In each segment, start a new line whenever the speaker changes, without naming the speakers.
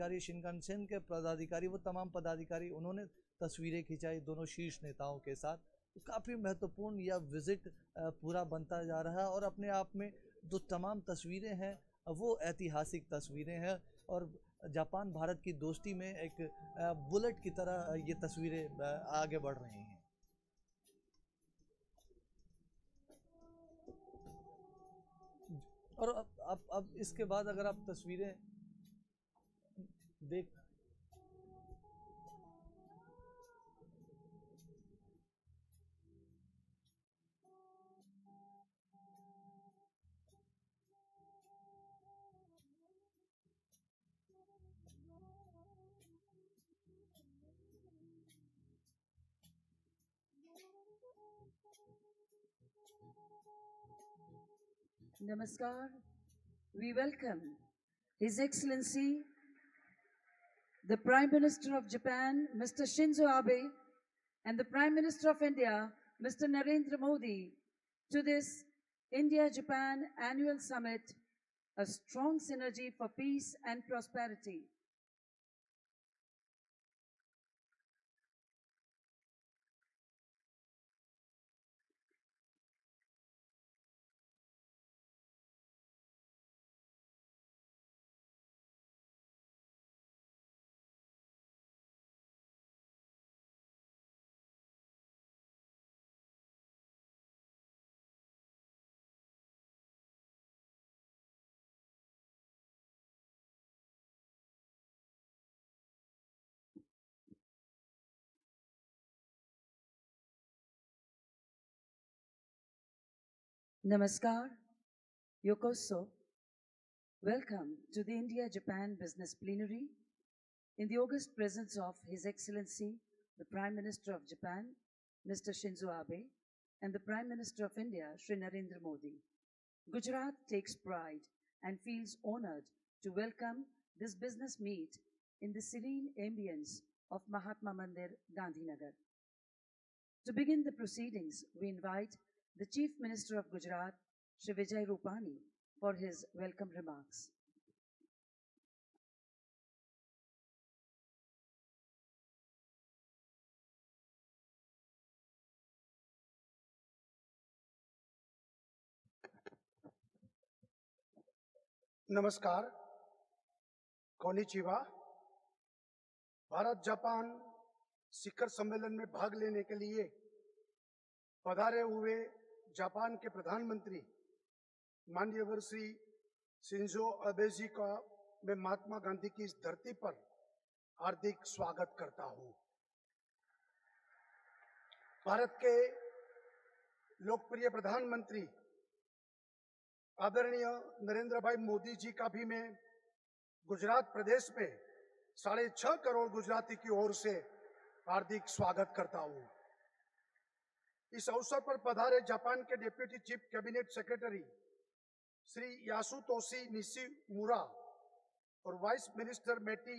पदाधिकारी, शिनकानसेन के पदाधिकारी, वो तमाम पदाधिकारी उन्होंने तस्वीरें खिंचाई दोनों शीर्ष नेताओं के साथ। काफ़ी महत्वपूर्ण यह विज़िट पूरा बनता जा रहा है और अपने आप में जो तमाम तस्वीरें हैं वो ऐतिहासिक तस्वीरें हैं और जापान भारत की दोस्ती में एक बुलेट की तरह ये तस्वीरें आगे बढ़ रही हैं। और अब इसके बाद अगर आप तस्वीरें देख
Namaskar. We welcome His Excellency, the Prime Minister of Japan, Mr. Shinzo Abe, and the Prime Minister of India, Mr. Narendra Modi, to this India-Japan Annual Summit, a strong synergy for peace and prosperity. Namaskar, Yokoso. Welcome to the India-Japan Business Plenary in the august presence of His Excellency, the Prime Minister of Japan, Mr. Shinzo Abe, and the Prime Minister of India, Shri Narendra Modi. Gujarat takes pride and feels honored to welcome this business meet in the serene ambience of Mahatama Mandir, Gandhinagar. To begin the proceedings, we invite the Chief Minister of Gujarat, Shri Vijay Rupani, for his welcome remarks.
नमस्कार, konnichiwa. Bharat Japan शिखर सम्मेलन में भाग लेने के लिए पधारे हुए Japan के प्रधानमंत्री माननीय श्री शिंजो अबे जी का मैं महात्मा गांधी की इस धरती पर हार्दिक स्वागत करता हूं। भारत के लोकप्रिय प्रधानमंत्री आदरणीय नरेंद्र भाई मोदी जी का भी मैं गुजरात प्रदेश में 6.5 करोड़ गुजराती की ओर से हार्दिक स्वागत करता हूं। इस अवसर पर पधारे जापान के deputy chief cabinet secretary Shri Yasutoshi Nishimura और वाइस मिनिस्टर मेटी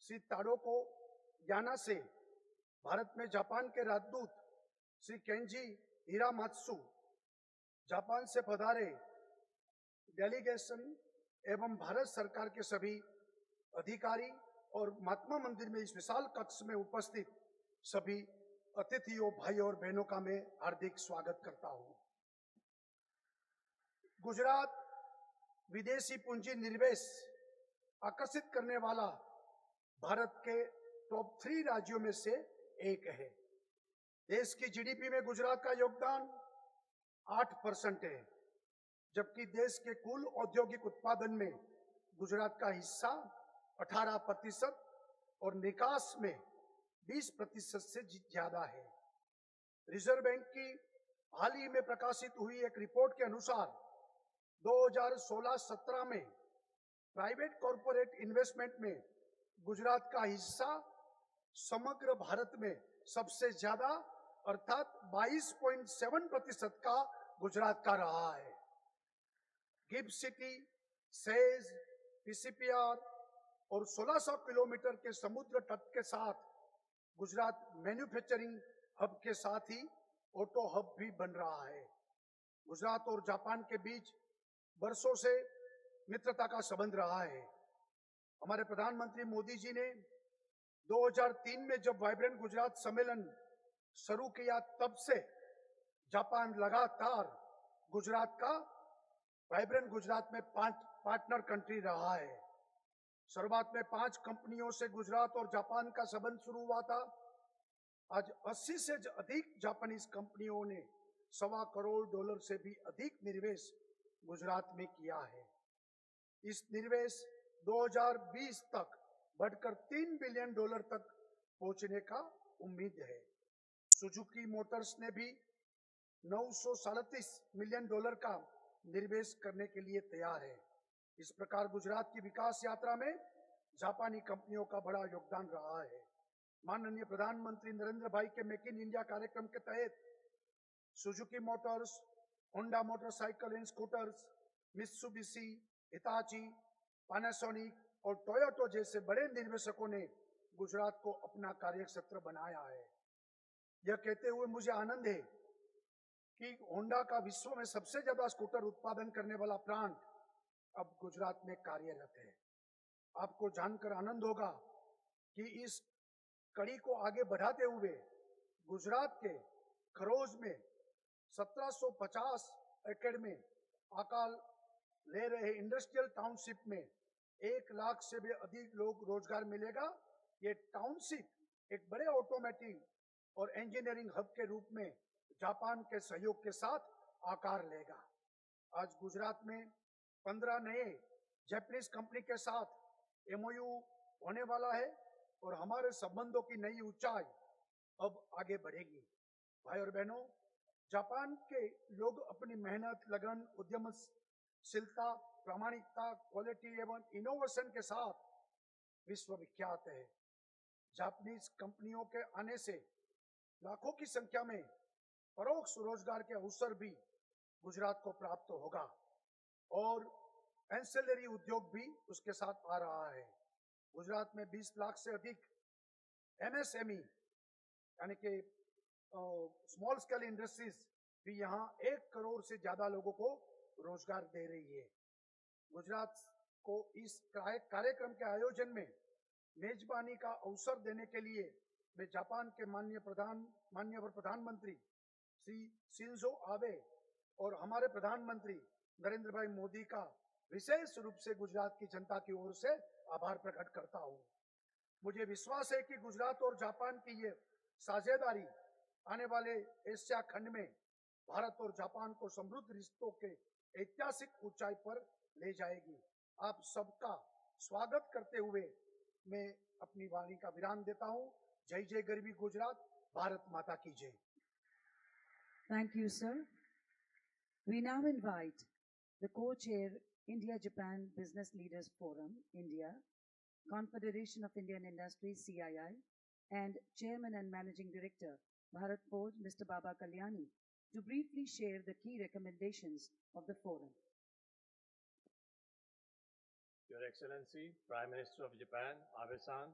श्री ताडोको याना से भारत में जापान के राजदूत श्री केंजी हिरामात्सु, जापान से पधारे डेलीगेशन एवं भारत सरकार के सभी अधिकारी और महात्मा मंदिर में इस विशाल कक्ष में उपस्थित सभी अतिथियों, भाई और बहनों का मैं हार्दिक स्वागत करता हूं। गुजरात विदेशी पूंजी निवेश आकर्षित करने वाला भारत के टॉप 3 राज्यों में से एक है। देश की जीडीपी में गुजरात का योगदान 8% है, जबकि देश के कुल औद्योगिक उत्पादन में गुजरात का हिस्सा 18% और निकास में 20% से ज्यादा है। रिजर्व बैंक की हाल ही में प्रकाशित हुई एक रिपोर्ट के अनुसार 2016-17 में प्राइवेट कॉरपोरेट इन्वेस्टमेंट में गुजरात का हिस्सा समग्र भारत में सबसे ज्यादा अर्थात 22.7% का गुजरात का रहा है। गिफ्ट सिटी, सेज, पीसीपीआर और 1600 किलोमीटर के समुद्र तट के साथ गुजरात मैन्युफैक्चरिंग हब के साथ ही ऑटो हब भी बन रहा है। गुजरात और जापान के बीच वर्षों से मित्रता का संबंध रहा है। हमारे प्रधानमंत्री मोदी जी ने 2003 में जब वाइब्रेंट गुजरात सम्मेलन शुरू किया, तब से जापान लगातार गुजरात का वाइब्रेंट गुजरात में पार्टनर कंट्री रहा है। शुरुआत में 5 कंपनियों से गुजरात और जापान का संबंध शुरू हुआ था। आज 80 से अधिक जापानीज कंपनियों ने $1.25 करोड़ से भी अधिक निवेश गुजरात में किया है। इस निवेश 2020 तक बढ़कर $3 बिलियन तक पहुंचने का उम्मीद है। सुजुकी मोटर्स ने भी $937 मिलियन का निवेश करने के लिए तैयार है। इस प्रकार गुजरात की विकास यात्रा में जापानी कंपनियों का बड़ा योगदान रहा है। माननीय प्रधानमंत्री नरेंद्र भाई के मेक इन इंडिया कार्यक्रम के तहत Suzuki Motors, Honda motorcycle and scooters, Mitsubishi, Hitachi, Panasonic और टोयोटा जैसे बड़े निवेशकों ने गुजरात को अपना कार्यक्षेत्र बनाया है। यह कहते हुए मुझे आनंद है कि होंडा का विश्व में सबसे ज्यादा स्कूटर उत्पादन करने वाला प्लांट अब गुजरात में कार्यरत है। आपको जानकर आनंद होगा कि इस कड़ी को आगे बढ़ाते हुए गुजरात के खरोज में 1750 एकड़ में आकार ले रहे इंडस्ट्रियल टाउनशिप में 1 लाख से भी अधिक लोग रोजगार मिलेगा। ये टाउनशिप एक बड़े ऑटोमेटिव और इंजीनियरिंग हब के रूप में जापान के सहयोग के साथ आकार लेगा। आज गुजरात में 15 नए जापानीज कंपनी के साथ एमओयू होने वाला है और हमारे संबंधों की नई ऊंचाई अब आगे बढ़ेगी। भाई और बहनों, जापान के लोग अपनी मेहनत, लगन, उद्यमशीलता, प्रामाणिकता, क्वालिटी एवं इनोवेशन के साथ विश्वविख्यात है। जापानीज कंपनियों के आने से लाखों की संख्या में परोक्ष रोजगार के अवसर भी गुजरात को प्राप्त होगा और एंसेलरी उद्योग भी उसके साथ आ रहा है। गुजरात में 20 लाख से अधिक एमएसएमई यानी कि स्मॉल स्केल इंडस्ट्रीज भी यहाँ 1 करोड़ से ज्यादा लोगों को रोजगार दे रही है। गुजरात को इस कार्यक्रम के आयोजन में मेजबानी का अवसर देने के लिए मैं जापान के माननीय प्रधानमंत्री श्री शिंजो आबे और हमारे प्रधानमंत्री नरेंद्र भाई मोदी का विशेष रूप से गुजरात की जनता की ओर से आभार प्रकट करता हूं। मुझे विश्वास है कि गुजरात और जापान की ये साझेदारी आने वाले एशिया खंड में भारत और जापान को समृद्ध रिश्तों के ऐतिहासिक ऊंचाई पर ले जाएगी। आप सबका स्वागत करते हुए मैं अपनी वाणी का विराम देता हूं। जय जय गरवी गुजरात, भारत माता की जय।
Thank you, sir. We now invite the co-chair India-Japan Business Leaders Forum, India, Confederation of Indian Industries, CII, and Chairman and Managing Director, Bharat Forge, Mr. Baba Kalyani, to briefly share the key recommendations of the forum.
Your Excellency, Prime Minister of Japan, Abe-san,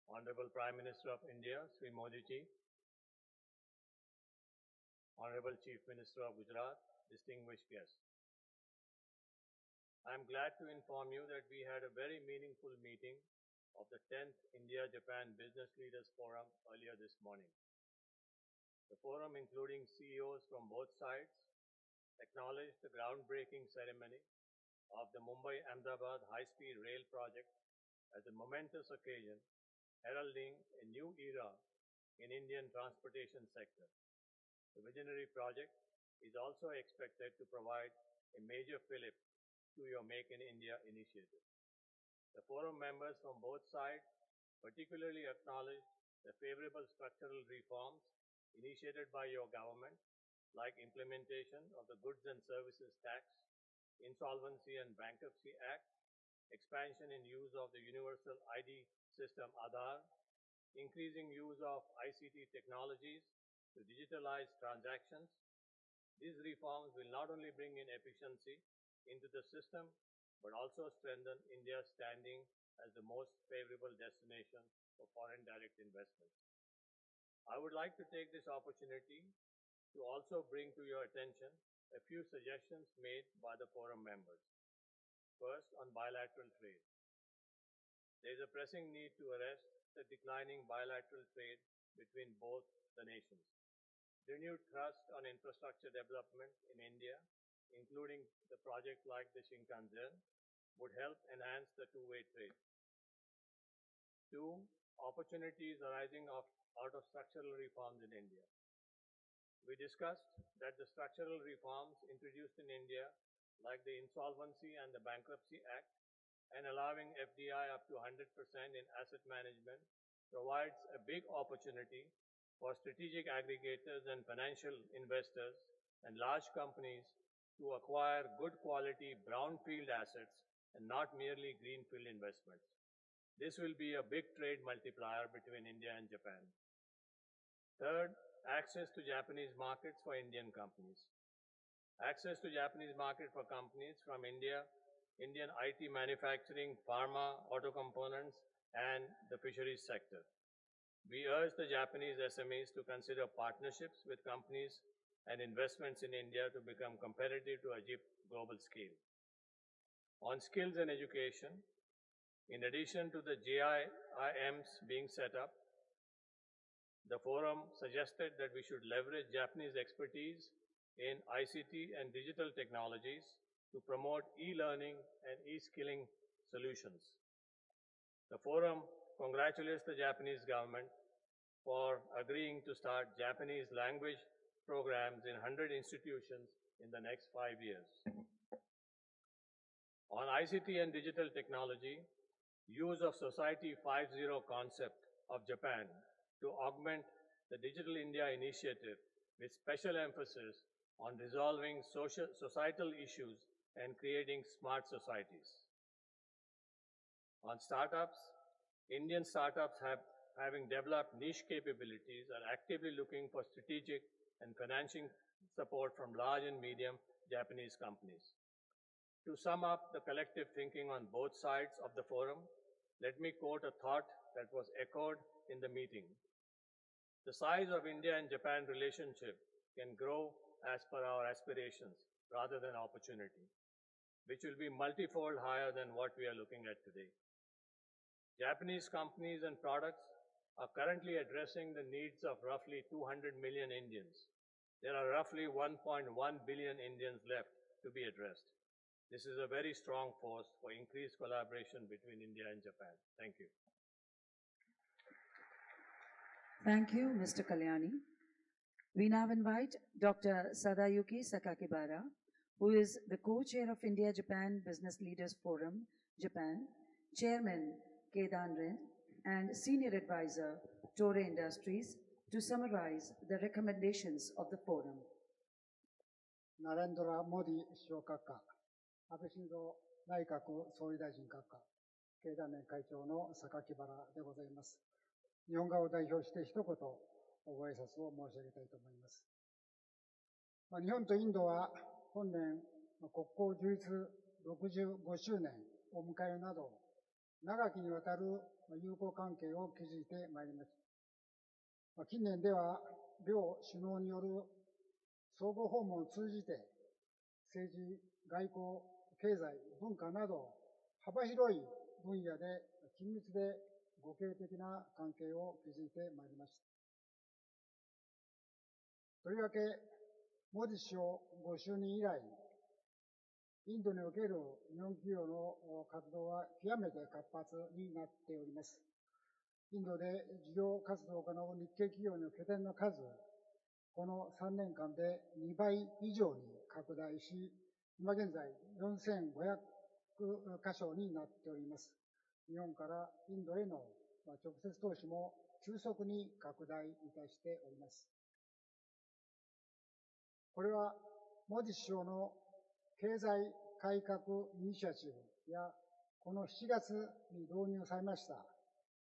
Honorable Prime Minister of India, Sri Modi ji, Honorable Chief Minister of Gujarat, distinguished guests. I am glad to inform you that we had a very meaningful meeting of the 10th India-Japan Business Leaders Forum earlier this morning. The forum, including CEOs from both sides, acknowledged the groundbreaking ceremony of the Mumbai-Ahmedabad high-speed rail project as a momentous occasion heralding a new era in Indian transportation sector. The visionary project is also expected to provide a major fillip to your Make in India initiative. The forum members from both sides particularly acknowledged the favorable structural reforms initiated by your government, like implementation of the Goods and Services Tax, Insolvency and Bankruptcy Act, expansion in use of the Universal ID system Aadhaar, increasing use of ICT technologies to digitalize transactions. These reforms will not only bring in efficiency into the system, but also strengthen India's standing as the most favorable destination for foreign direct investments. I would like to take this opportunity to also bring to your attention a few suggestions made by the forum members. First, on bilateral trade. is a pressing need to arrest the declining bilateral trade between both the nations. Renewed thrust on infrastructure development in India, including the project like the Shinkansen, would help enhance the two-way trade. Two, opportunities arising out of structural reforms in India. We discussed that the structural reforms introduced in India, like the Insolvency and the Bankruptcy Act, and allowing FDI up to 100% in asset management, provides a big opportunity for strategic aggregators and financial investors and large companies to acquire good quality brownfield assets and not merely greenfield investments. This will be a big trade multiplier between India and Japan. Third, access to Japanese markets for Indian companies. Access to Japanese market for companies from India, Indian IT manufacturing, pharma, auto components, and the fisheries sector. We urge the Japanese SMEs to consider partnerships with companies and investments in India to become competitive to achieve global scale. On skills and education, in addition to the JIIMs being set up, the forum suggested that we should leverage Japanese expertise in ICT and digital technologies to promote e-learning and e-skilling solutions. The forum congratulates the Japanese government for agreeing to start Japanese language programs in 100 institutions in the next 5 years. On ICT and digital technology, use of Society 5.0 concept of Japan to augment the Digital India initiative with special emphasis on resolving societal issues and creating smart societies. On startups, Indian startups having developed niche capabilities are actively looking for strategic and financing support from large and medium Japanese companies. To sum up the collective thinking on both sides of the forum, let me quote a thought that was echoed in the meeting. The size of India and Japan relationship can grow as per our aspirations rather than opportunity, which will be multifold higher than what we are looking at today. Japanese companies and products are currently addressing the needs of roughly 200 million Indians. There are roughly 1.1 billion Indians left to be addressed. This is a very strong force for increased collaboration between India and Japan. Thank you.
Thank you, Mr. Kalyani. We now invite Dr. Sadayuki Sakakibara, who is the co-chair of India-Japan Business Leaders Forum, Japan, Chairman Kedan Rin, and Senior Advisor, Toray Industries, to summarize the recommendations of the forum.
ナレンドラ・モディ首相閣下、安倍晋三内閣総理大臣閣下、経団連会長の榊原でございます。日本側を代表して一言ご挨拶を申し上げたいと思います。日本とインドは本年国交樹立65周年を迎えるなど、長きにわたる友好関係を築いてまいりました。近年では両首脳による相互訪問を通じて、政治、外交、経済、文化など幅広い分野で緊密で互恵的な関係を築いてまいりました。とりわけ、モディ首相ご就任以来、インドにおける日本企業の活動は極めて活発になっております。インドで事業活動を行う日系企業の拠点の数、この3年間で2倍以上に拡大し、今現在4500カ所になっております。日本からインドへの直接投資も急速に拡大いたしております。これは、モディ首相の経済改革イニシアチブや、この7月に導入されました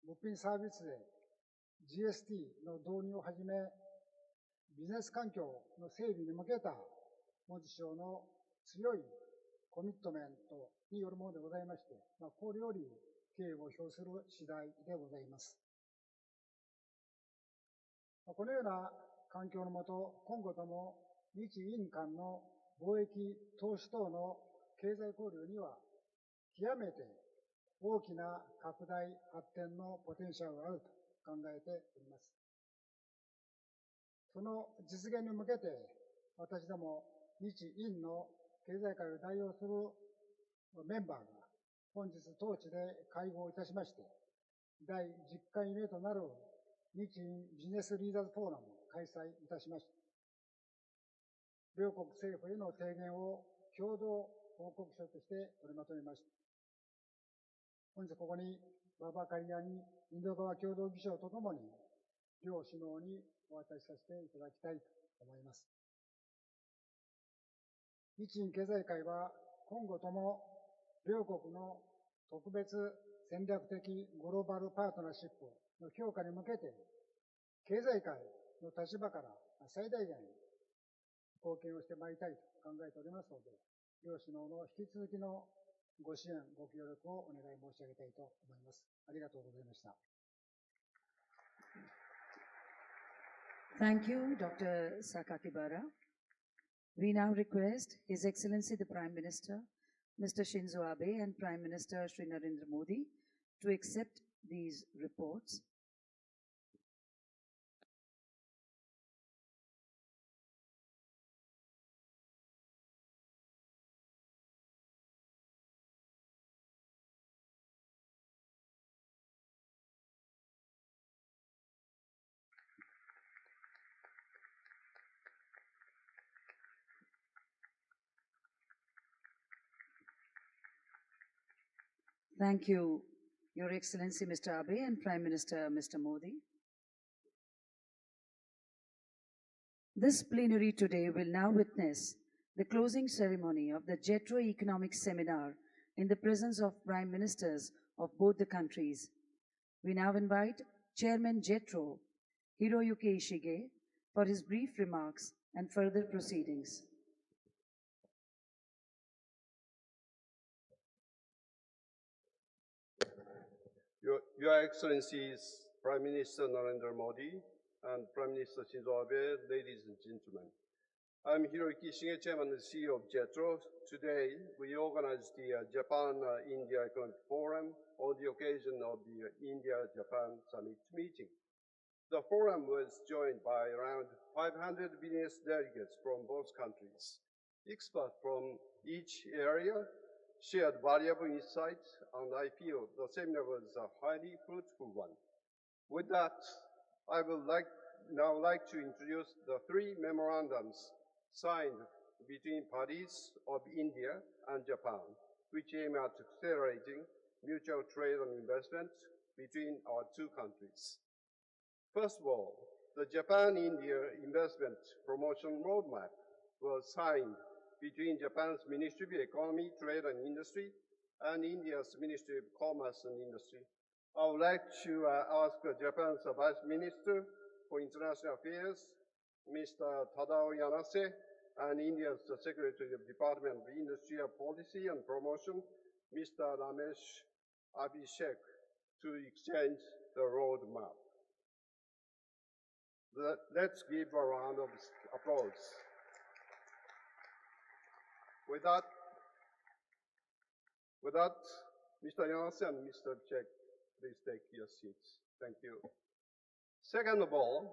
物品サービス税 GST の導入をはじめ、ビジネス環境の整備に向けたモディ首相の強いコミットメントによるものでございまして、これより敬意を表する次第でございます。このような環境のもと、今後とも日印間の貿易、投資等の経済交流には極めて大きな拡大発展のポテンシャルがあると考えております。その実現に向けて、私ども日印の経済界を代表するメンバーが本日当地で会合いたしまして、第10回目となる日印ビジネスリーダーズフォーラムを開催いたしました。両国政府への提言を共同報告書として取りまとめました。本日ここにババカリアにインド側共同議長とともに両首脳にお渡しさせていただきたいと思います。日印経済界は今後とも両国の特別戦略的グローバルパートナーシップの強化に向けて、経済界の立場から最大限貢献をしてまいりたいと考えておりますので、両首脳の引き続きのご支援、ご協力をお願い申し上げたいと思います。ありがとうございました。
Thank you, Dr. Sakakibara. We now request His Excellency the Prime Minister, Mr. Shinzo Abe, and Prime Minister Shri Narendra Modi to accept these reports. Thank you, Your Excellency Mr. Abe and Prime Minister Mr. Modi. This plenary today will now witness the closing ceremony of the JETRO Economic Seminar in the presence of Prime Ministers of both the countries. We now invite Chairman JETRO, Hiroyuki Ishige, for his brief remarks and further proceedings.
Your Excellencies, Prime Minister Narendra Modi and Prime Minister Shinzo Abe, ladies and gentlemen. I'm Hiroyuki Ishige, Chairman and CEO of JETRO. Today, we organized the Japan-India Economic Forum on the occasion of the India-Japan Summit meeting. The forum was joined by around 500 business delegates from both countries. Experts from each area shared valuable insights, and I feel the seminar was a highly fruitful one. With that, I would now like to introduce the three memorandums signed between parties of India and Japan, which aim at accelerating mutual trade and investment between our two countries. First of all, the Japan-India Investment Promotion Roadmap was signed between Japan's Ministry of Economy, Trade and Industry and India's Ministry of Commerce and Industry. I would like to ask Japan's Vice Minister for International Affairs, Mr. Tadao Yanase, and India's Secretary of Department of Industrial Policy and Promotion, Mr. Ramesh Abhishek, to exchange the roadmap. Let's give a round of applause. With that, Mr. Yanase and Mr. Abhishek, please take your seats. Thank you. Second of all,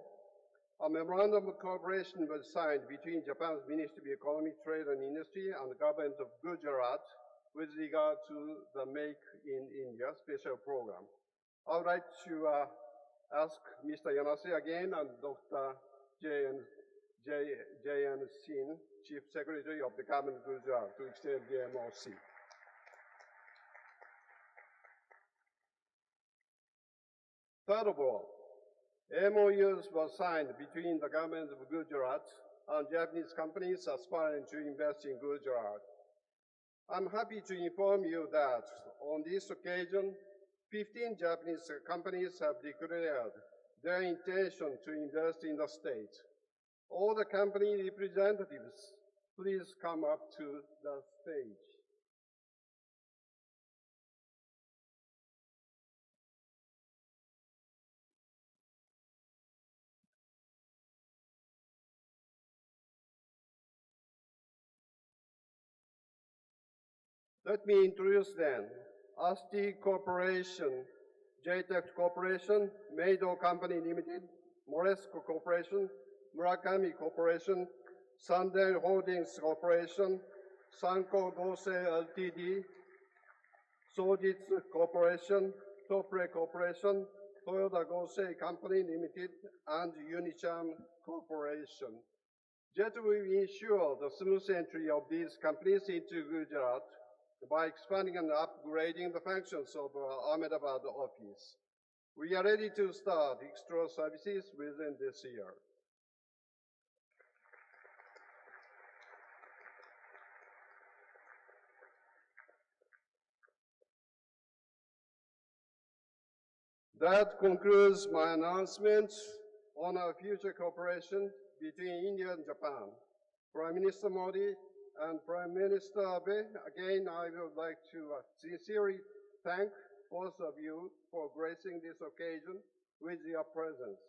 a memorandum of cooperation was signed between Japan's Ministry of Economy, Trade and Industry and the government of Gujarat with regard to the Make in India special program. I would like to ask Mr. Yanase again and Dr. J.N. Singh, Chief Secretary of the Government of Gujarat, to extend the MOC. Third of all, MOUs were signed between the government of Gujarat and Japanese companies aspiring to invest in Gujarat. I'm happy to inform you that on this occasion, 15 Japanese companies have declared their intention to invest in the state. All the company representatives, please come up to the stage. Let me introduce then ASTI Corporation, JTEC Corporation, Meido Company Limited, Moresco Corporation, Murakami Corporation, Sanden Holdings Corporation, Sanko Gosei Ltd, Sojitsu Corporation, Topre Corporation, Toyota Gosei Company Limited, and Unicharm Corporation. JET will ensure the smooth entry of these companies into Gujarat by expanding and upgrading the functions of our Ahmedabad office. We are ready to start extra services within this year. That concludes my announcements on our future cooperation between India and Japan. Prime Minister Modi and Prime Minister Abe, again, I would like to sincerely thank both of you for gracing this occasion with your presence.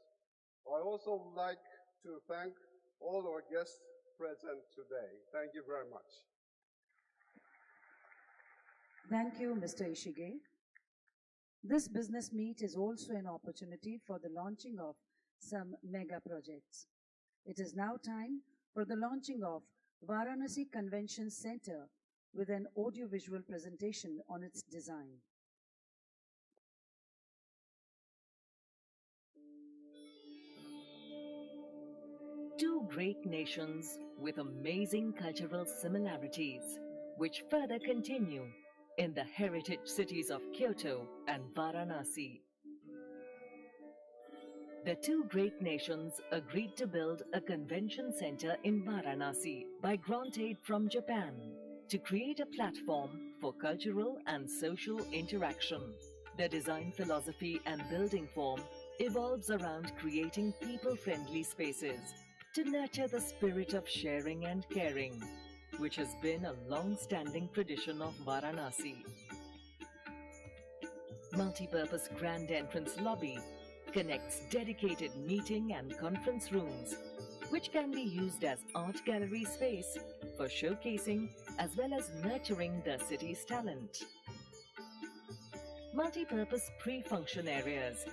I also would like to thank all our guests present today. Thank you very much.
Thank you, Mr. Ishige. This business meet is also an opportunity for the launching of some mega projects. It is now time for the launching of Varanasi Convention Center with an audiovisual presentation on its design.
Two great nations with amazing cultural similarities, which further continue in the heritage cities of Kyoto and Varanasi. The two great nations agreed to build a convention center in Varanasi by grant aid from Japan to create a platform for cultural and social interaction. The design philosophy and building form evolves around creating people-friendly spaces to nurture the spirit of sharing and caring, which has been a long-standing tradition of Varanasi. Multi-purpose grand entrance lobby connects dedicated meeting and conference rooms, which can be used as art gallery space for showcasing as well as nurturing the city's talent. Multi-purpose pre-function areas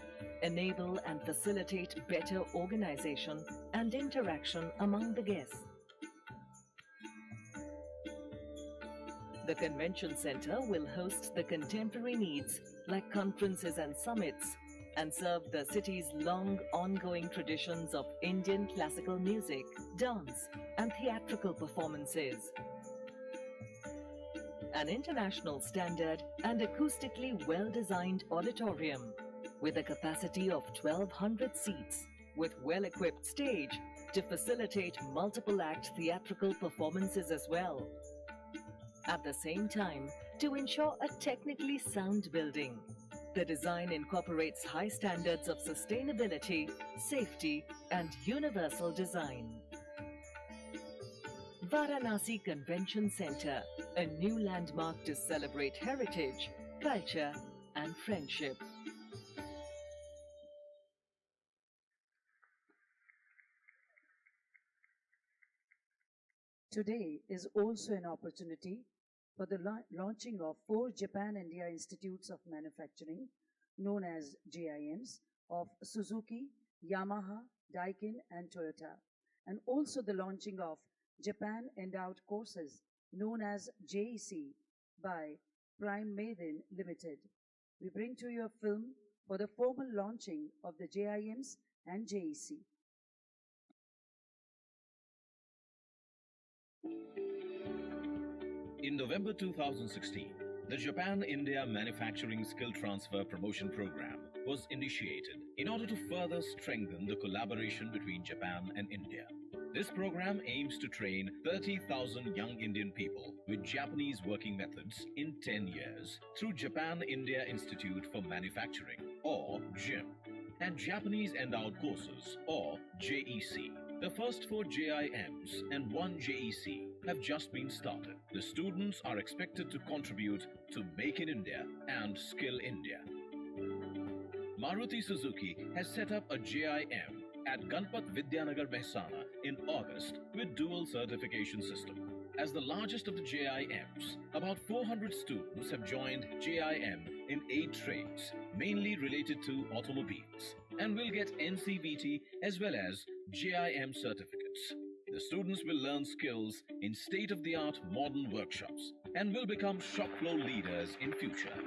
enable and facilitate better organization and interaction among the guests. The convention center will host the contemporary needs like conferences and summits and serve the city's long ongoing traditions of Indian classical music, dance, and theatrical performances. An international standard and acoustically well-designed auditorium with a capacity of 1,200 seats with well-equipped stage to facilitate multiple-act theatrical performances as well. At the same time, to ensure a technically sound building, the design incorporates high standards of sustainability, safety, and universal design. Varanasi Convention Center, a new landmark to celebrate heritage, culture, and friendship.
Today is also an opportunity for the launching of 4 Japan-India Institutes of Manufacturing, known as JIMs, of Suzuki, Yamaha, Daikin, and Toyota, and also the launching of Japan Endowed Courses, known as JEC, by Prime Maiden Limited. We bring to you a film for the formal launching of the JIMs and JEC.
In November 2016, the Japan-India Manufacturing Skill Transfer Promotion Program was initiated in order to further strengthen the collaboration between Japan and India. This program aims to train 30,000 young Indian people with Japanese working methods in 10 years through Japan-India Institute for Manufacturing, or JIM, and Japanese Endowed Courses, or JEC. The first 4 JIMs and 1 JEC have just been started. The students are expected to contribute to Make in India and Skill India. Maruti Suzuki has set up a JIM at Ganpat Vidyanagar, Mehsana in August with dual certification system. As the largest of the JIMs, about 400 students have joined JIM in 8 trades, mainly related to automobiles, and will get NCVT as well as JIM certificates. The students will learn skills in state-of-the-art modern workshops and will become shop floor leaders in future.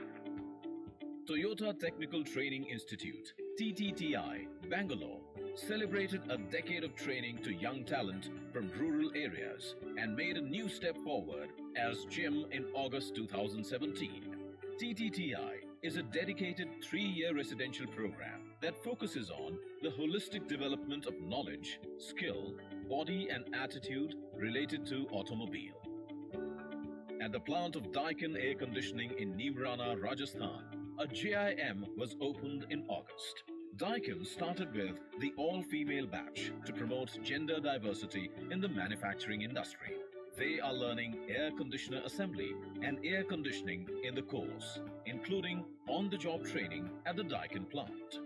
Toyota Technical Training Institute, TTTI, Bangalore, celebrated a decade of training to young talent from rural areas and made a new step forward as GYM in August 2017. TTTI is a dedicated 3-year residential program that focuses on the holistic development of knowledge, skill, body and attitude related to automobile. At the plant of Daikin Air Conditioning in Neemrana, Rajasthan, a JIM was opened in August. Daikin started with the all-female batch to promote gender diversity in the manufacturing industry. They are learning air conditioner assembly and air conditioning in the course, including on-the-job training at the Daikin plant.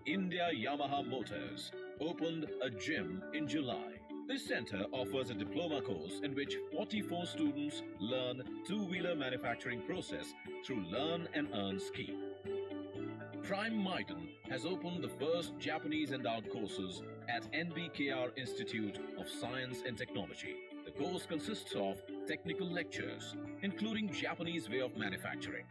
India Yamaha Motors opened a gym in July. This center offers a diploma course in which 44 students learn two-wheeler manufacturing process through Learn and Earn scheme. Prime Maiden has opened the first Japanese endowed courses at NBKR Institute of Science and Technology. The course consists of technical lectures, including Japanese way of manufacturing.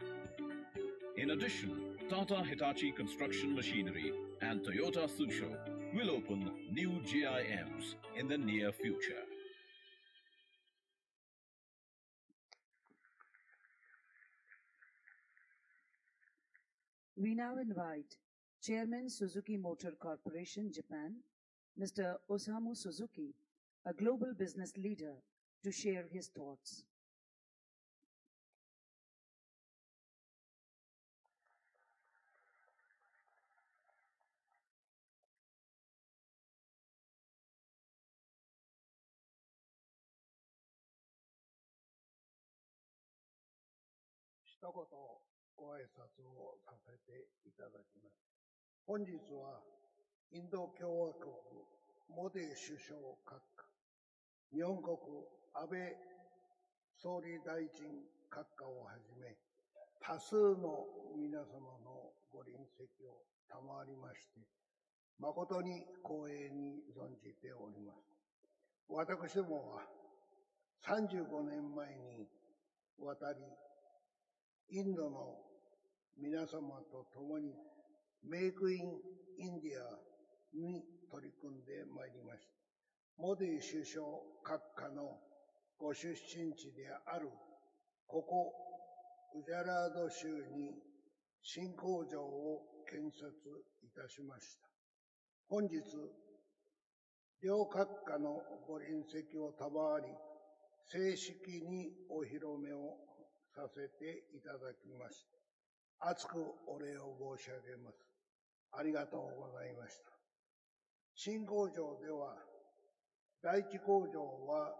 In addition, Tata Hitachi Construction Machinery and Toyota Tsusho will open new JIMs in the near future.
We now invite Chairman Suzuki Motor Corporation, Japan, Mr. Osamu Suzuki, a global business leader, to share his thoughts.
一言ご挨拶をさせていただきます。本日はインド共和国モディ首相閣下、日本国安倍総理大臣閣下をはじめ、多数の皆様のご臨席を賜りまして、誠に光栄に存じております。私どもは35年前に渡り、インドの皆様と共にメイクインインディアに取り組んでまいりました。モディ首相閣下のご出身地であるここウジャラード州に新工場を建設いたしました。本日、両閣下のご臨席を賜り、正式にお披露目をさせていただきまして、厚くお礼を申し上げます。ありがとうございました。新工場では、第一工場は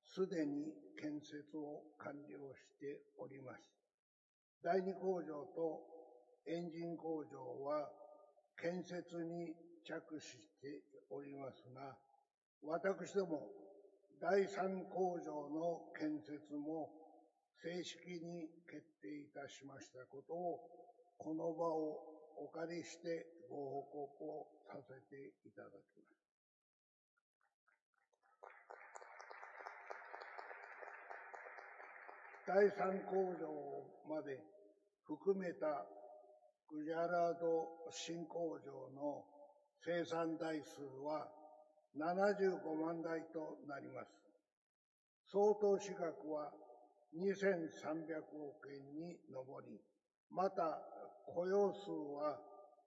すでに建設を完了しております。第二工場とエンジン工場は建設に着手しておりますが、私ども第三工場の建設も正式に決定いたしましたことを、この場をお借りしてご報告をさせていただきます。第三工場まで含めたグジャラード新工場の生産台数は75万台となります。総投資額は2300億円に上り、また雇用数は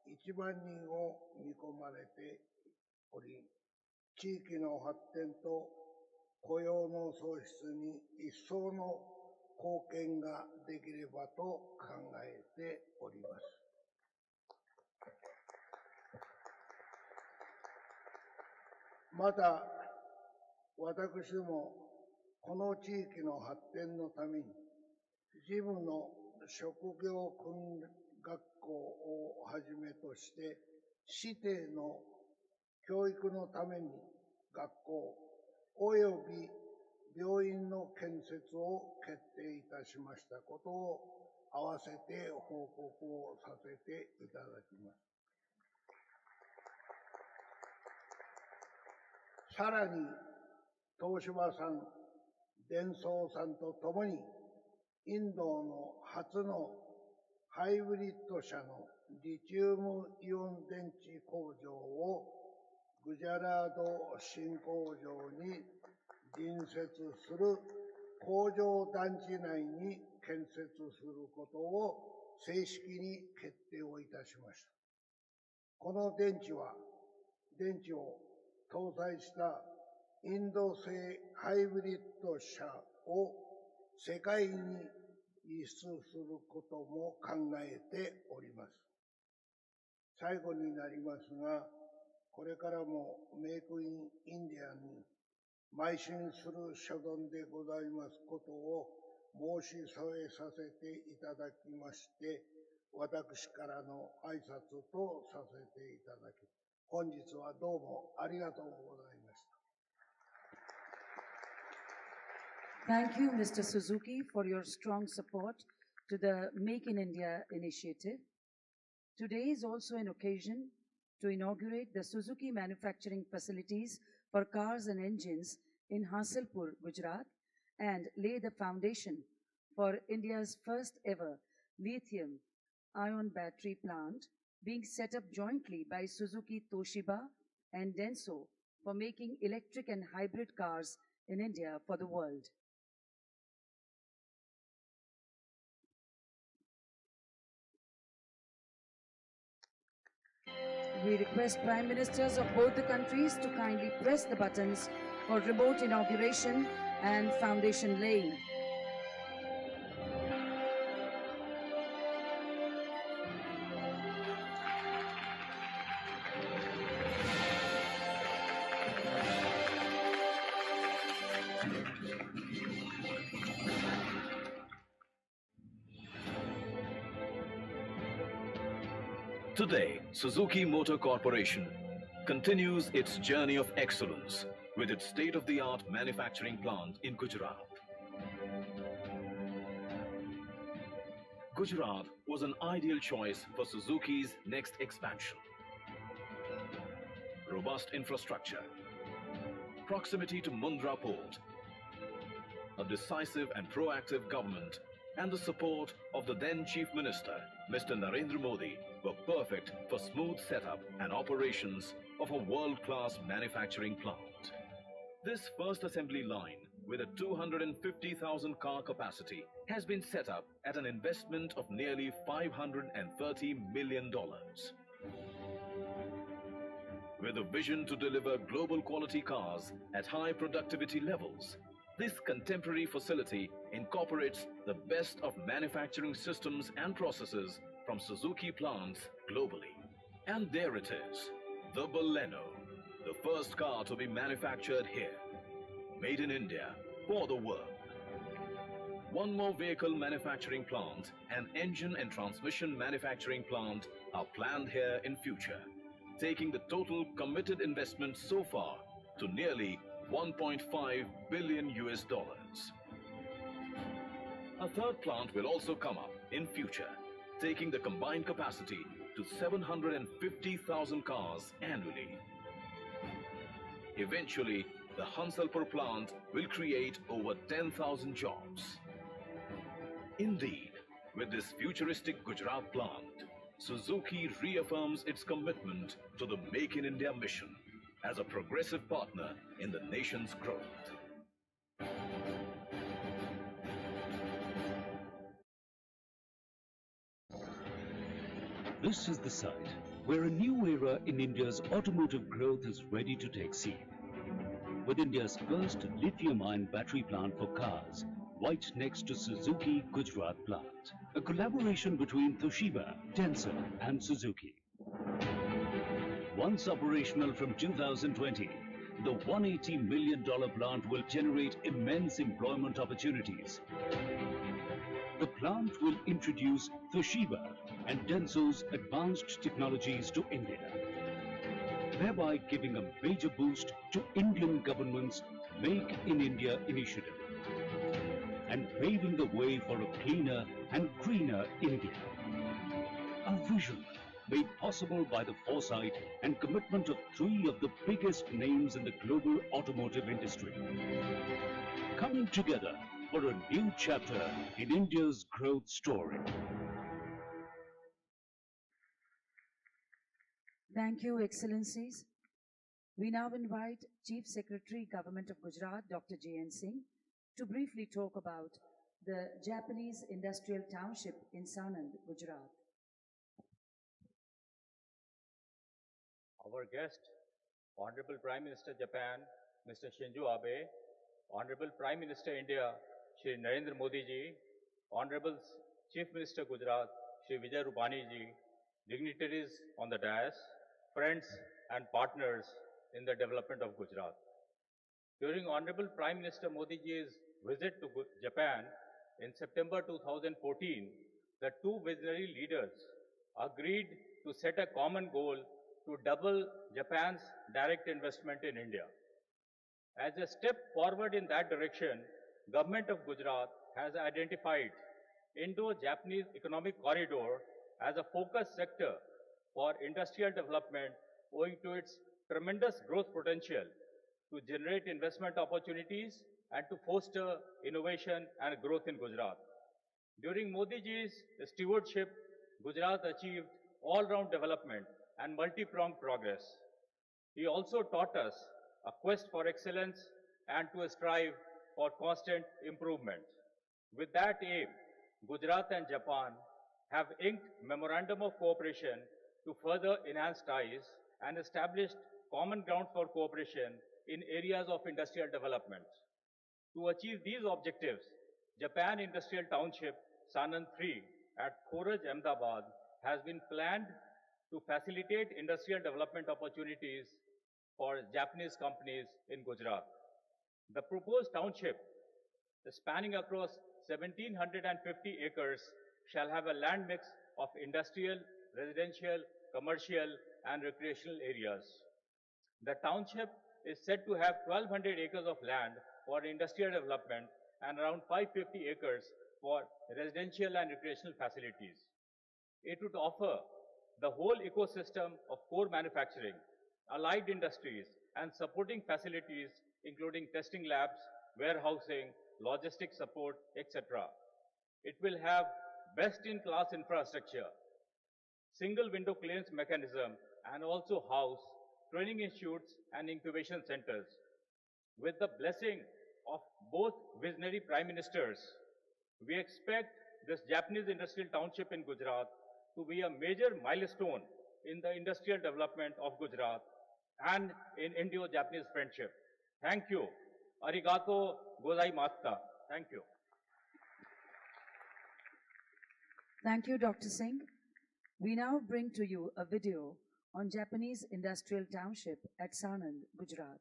1万人を見込まれており、地域の発展と雇用の創出に一層の貢献ができればと考えております。また、私ども、この地域の発展のために、事務の職業訓学校をはじめとして、指定の教育のために学校及び病院の建設を決定いたしましたことを合わせて報告をさせていただきます。さらに、東芝さん、デンソーさんとともに、インドの初のハイブリッド車のリチウムイオン電池工場をグジャラード新工場に隣接する工場団地内に建設することを正式に決定をいたしました。この電池を搭載したインド製ハイブリッド車を世界に輸出することも考えております。最後になりますが、これからもメイクインインディアに邁進する所存でございますことを申し添えさせていただきまして、私からの挨拶とさせていただき、本日はどうもありがとうございました。
Thank you, Mr. Suzuki, for your strong support to the Make in India initiative. Today is also an occasion to inaugurate the Suzuki manufacturing facilities for cars and engines in Hasilpur, Gujarat, and lay the foundation for India's first ever lithium-ion battery plant being set up jointly by Suzuki Toshiba and Denso for making electric and hybrid cars in India for the world. We request Prime Ministers of both the countries to kindly press the buttons for remote inauguration and foundation laying.
Today, Suzuki Motor Corporation continues its journey of excellence with its state-of-the-art manufacturing plant in Gujarat. Gujarat was an ideal choice for Suzuki's next expansion. Robust infrastructure, proximity to Mundra port, a decisive and proactive government, and the support of the then Chief Minister, Mr. Narendra Modi, were perfect for smooth setup and operations of a world-class manufacturing plant. This first assembly line, with a 250,000 car capacity, has been set up at an investment of nearly $530 million. With a vision to deliver global quality cars at high productivity levels, this contemporary facility incorporates the best of manufacturing systems and processes from Suzuki plants globally. And there it is, the Baleno, the first car to be manufactured here, made in India for the world. One more vehicle manufacturing plant and engine and transmission manufacturing plant are planned here in future, taking the total committed investment so far to nearly $1.5 billion. A third plant will also come up in future, taking the combined capacity to 750,000 cars annually. Eventually, the Hansalpur plant will create over 10,000 jobs. Indeed, with this futuristic Gujarat plant, Suzuki reaffirms its commitment to the Make in India mission as a progressive partner in the nation's growth.
This is the site where a new era in India's automotive growth is ready to take seat. With India's first lithium-ion battery plant for cars, right next to Suzuki Gujarat plant. A collaboration between Toshiba, Denso and Suzuki. Once operational from 2020, the $180 million plant will generate immense employment opportunities. The plant will introduce Toshiba and Denso's advanced technologies to India, thereby giving a major boost to Indian government's Make in India initiative and paving the way for a cleaner and greener India. A vision made possible by the foresight and commitment of three of the biggest names in the global automotive industry. Coming together for a new chapter in India's growth story.
Thank you, Excellencies. We now invite Chief Secretary, Government of Gujarat, Dr. J.N. Singh, to briefly talk about the Japanese Industrial Township in Sanand, Gujarat.
Our guest, Honorable Prime Minister Japan, Mr. Shinzo Abe, Honorable Prime Minister India, Shri Narendra Modi ji, Honorable Chief Minister Gujarat, Shri Vijay Rupani ji, dignitaries on the dais, friends and partners in the development of Gujarat. During Honorable Prime Minister Modi ji's visit to Japan in September 2014, the two visionary leaders agreed to set a common goal to double Japan's direct investment in India. As a step forward in that direction, Government of Gujarat has identified Indo-Japanese Economic Corridor as a focus sector for industrial development owing to its tremendous growth potential to generate investment opportunities and to foster innovation and growth in Gujarat. During Modi ji's stewardship, Gujarat achieved all-round development and multi-pronged progress. He also taught us a quest for excellence and to strive for constant improvement. With that aim, Gujarat and Japan have inked Memorandum of Cooperation to further enhance ties and established common ground for cooperation in areas of industrial development. To achieve these objectives, Japan Industrial Township Sanand 3 at Khoraj, Ahmedabad has been planned to facilitate industrial development opportunities for Japanese companies in Gujarat. The proposed township, spanning across 1,750 acres, shall have a land mix of industrial, residential, commercial, and recreational areas. The township is said to have 1,200 acres of land for industrial development and around 550 acres for residential and recreational facilities. It would offer the whole ecosystem of core manufacturing, allied industries, and supporting facilities, including testing labs, warehousing, logistic support, etc. It will have best-in-class infrastructure, single window clearance mechanism, and also house training institutes and incubation centers. With the blessing of both visionary prime ministers, we expect this Japanese industrial township in Gujarat to be a major milestone in the industrial development of Gujarat and in Indo-Japanese friendship. Thank you. Arigato gozaimashita. Thank you.
Thank you, Dr. Singh. We now bring to you a video on Japanese Industrial Township at Sanand, Gujarat.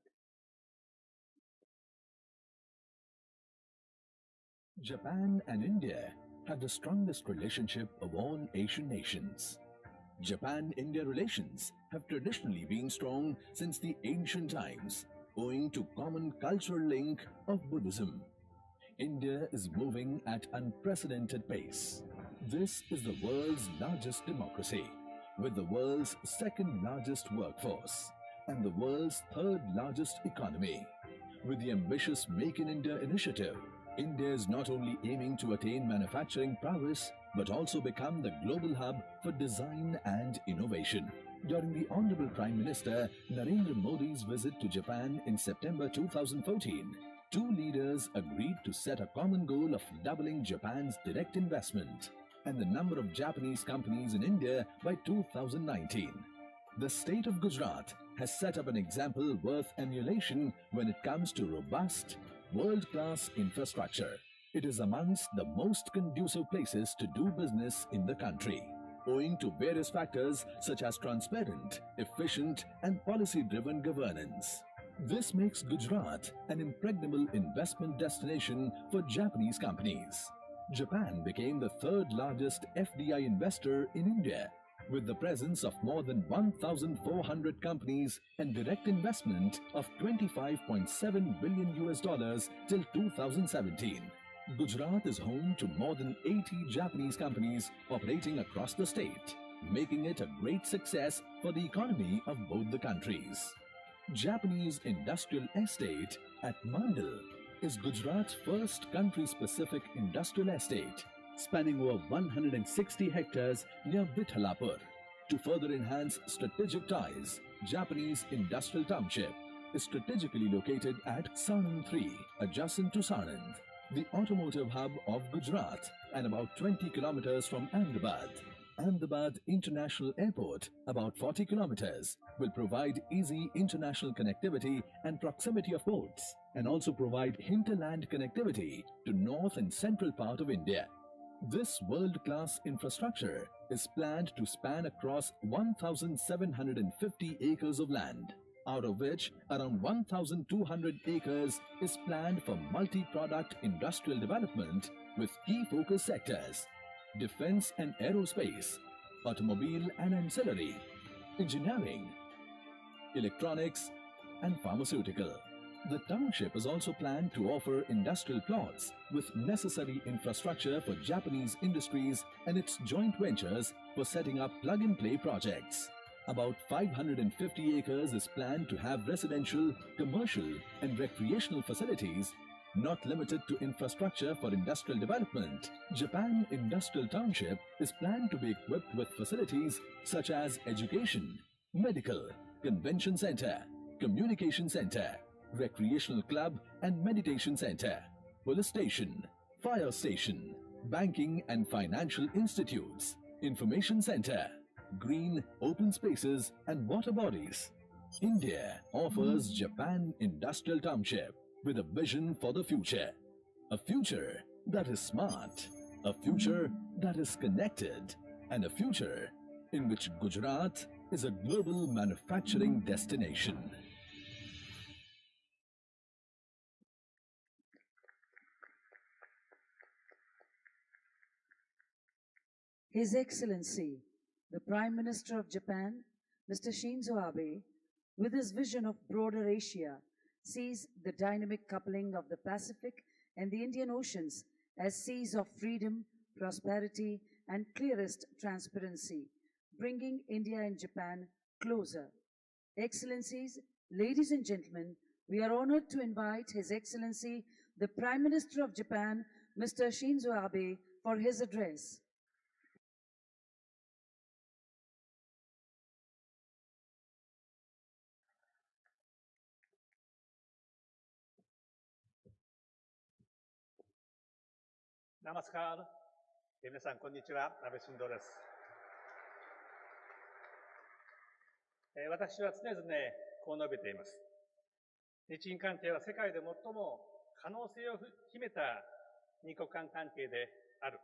Japan and India have the strongest relationship of all Asian nations. Japan-India relations have traditionally been strong since the ancient times, owing to common cultural link of Buddhism. India is moving at unprecedented pace. This is the world's largest democracy, with the world's second largest workforce and the world's third largest economy. With the ambitious Make in India initiative, India is not only aiming to attain manufacturing prowess, but also become the global hub for design and innovation. During the Honorable Prime Minister Narendra Modi's visit to Japan in September 2014, two leaders agreed to set a common goal of doubling Japan's direct investment and the number of Japanese companies in India by 2019. The state of Gujarat has set up an example worth emulation when it comes to robust, world-class infrastructure. It is amongst the most conducive places to do business in the country, owing to various factors such as transparent, efficient, and policy-driven governance. This makes Gujarat an impregnable investment destination for Japanese companies. Japan became the third largest FDI investor in India with the presence of more than 1,400 companies and direct investment of $25.7 billion till 2017. Gujarat is home to more than 80 Japanese companies operating across the state, making it a great success for the economy of both the countries. Japanese Industrial Estate at Mandir is Gujarat's first country-specific industrial estate, spanning over 160 hectares near Vithalapur. To further enhance strategic ties, Japanese Industrial Township is strategically located at Sanand 3, adjacent to Sanand, the automotive hub of Gujarat, and about 20 kilometers from Ahmedabad. Ahmedabad International Airport, about 40 kilometers, will provide easy international connectivity and proximity of ports, and also provide hinterland connectivity to north and central part of India. This world-class infrastructure is planned to span across 1,750 acres of land, out of which around 1,200 acres is planned for multi-product industrial development with key focus sectors: defense and aerospace, automobile and ancillary, engineering, electronics, and pharmaceutical. The township is also planned to offer industrial plots with necessary infrastructure for Japanese industries and its joint ventures for setting up plug-and-play projects. About 550 acres is planned to have residential, commercial, and recreational facilities, not limited to infrastructure for industrial development. Japan Industrial Township is planned to be equipped with facilities such as education, medical, convention center, communication center, recreational club and meditation center, police station, fire station, banking and financial institutes, information center, green open spaces and water bodies. India offers Japan Industrial Township with a vision for the future. A future that is smart, a future that is connected, and a future in which Gujarat is a global manufacturing destination.
His Excellency, the Prime Minister of Japan, Mr. Shinzo Abe, with his vision of broader Asia, sees the dynamic coupling of the Pacific and the Indian Oceans as seas of freedom, prosperity, and clearest transparency, bringing India and Japan closer. Excellencies, ladies and gentlemen, we are honored to invite His Excellency, the Prime Minister of Japan, Mr. Shinzo Abe, for his address.
Namaskar. 皆さん、こんにちは。安倍晋三です。私は常々こう述べています。日印関係は世界で最も可能性を秘めた二国間関係である。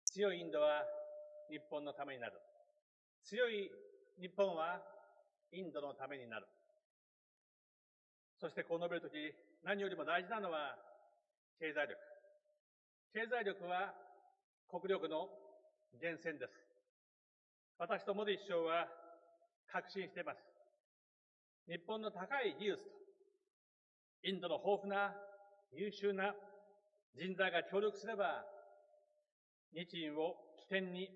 強いインドは日本のためになる。強い日本はインドのためになる。そしてこう述べるとき、何よりも大事なのは経済力。経済力は国力の源泉です。私とモディ首相は確信しています。日本の高い技術とインドの豊富な優秀な人材が協力すれば、日印を起点に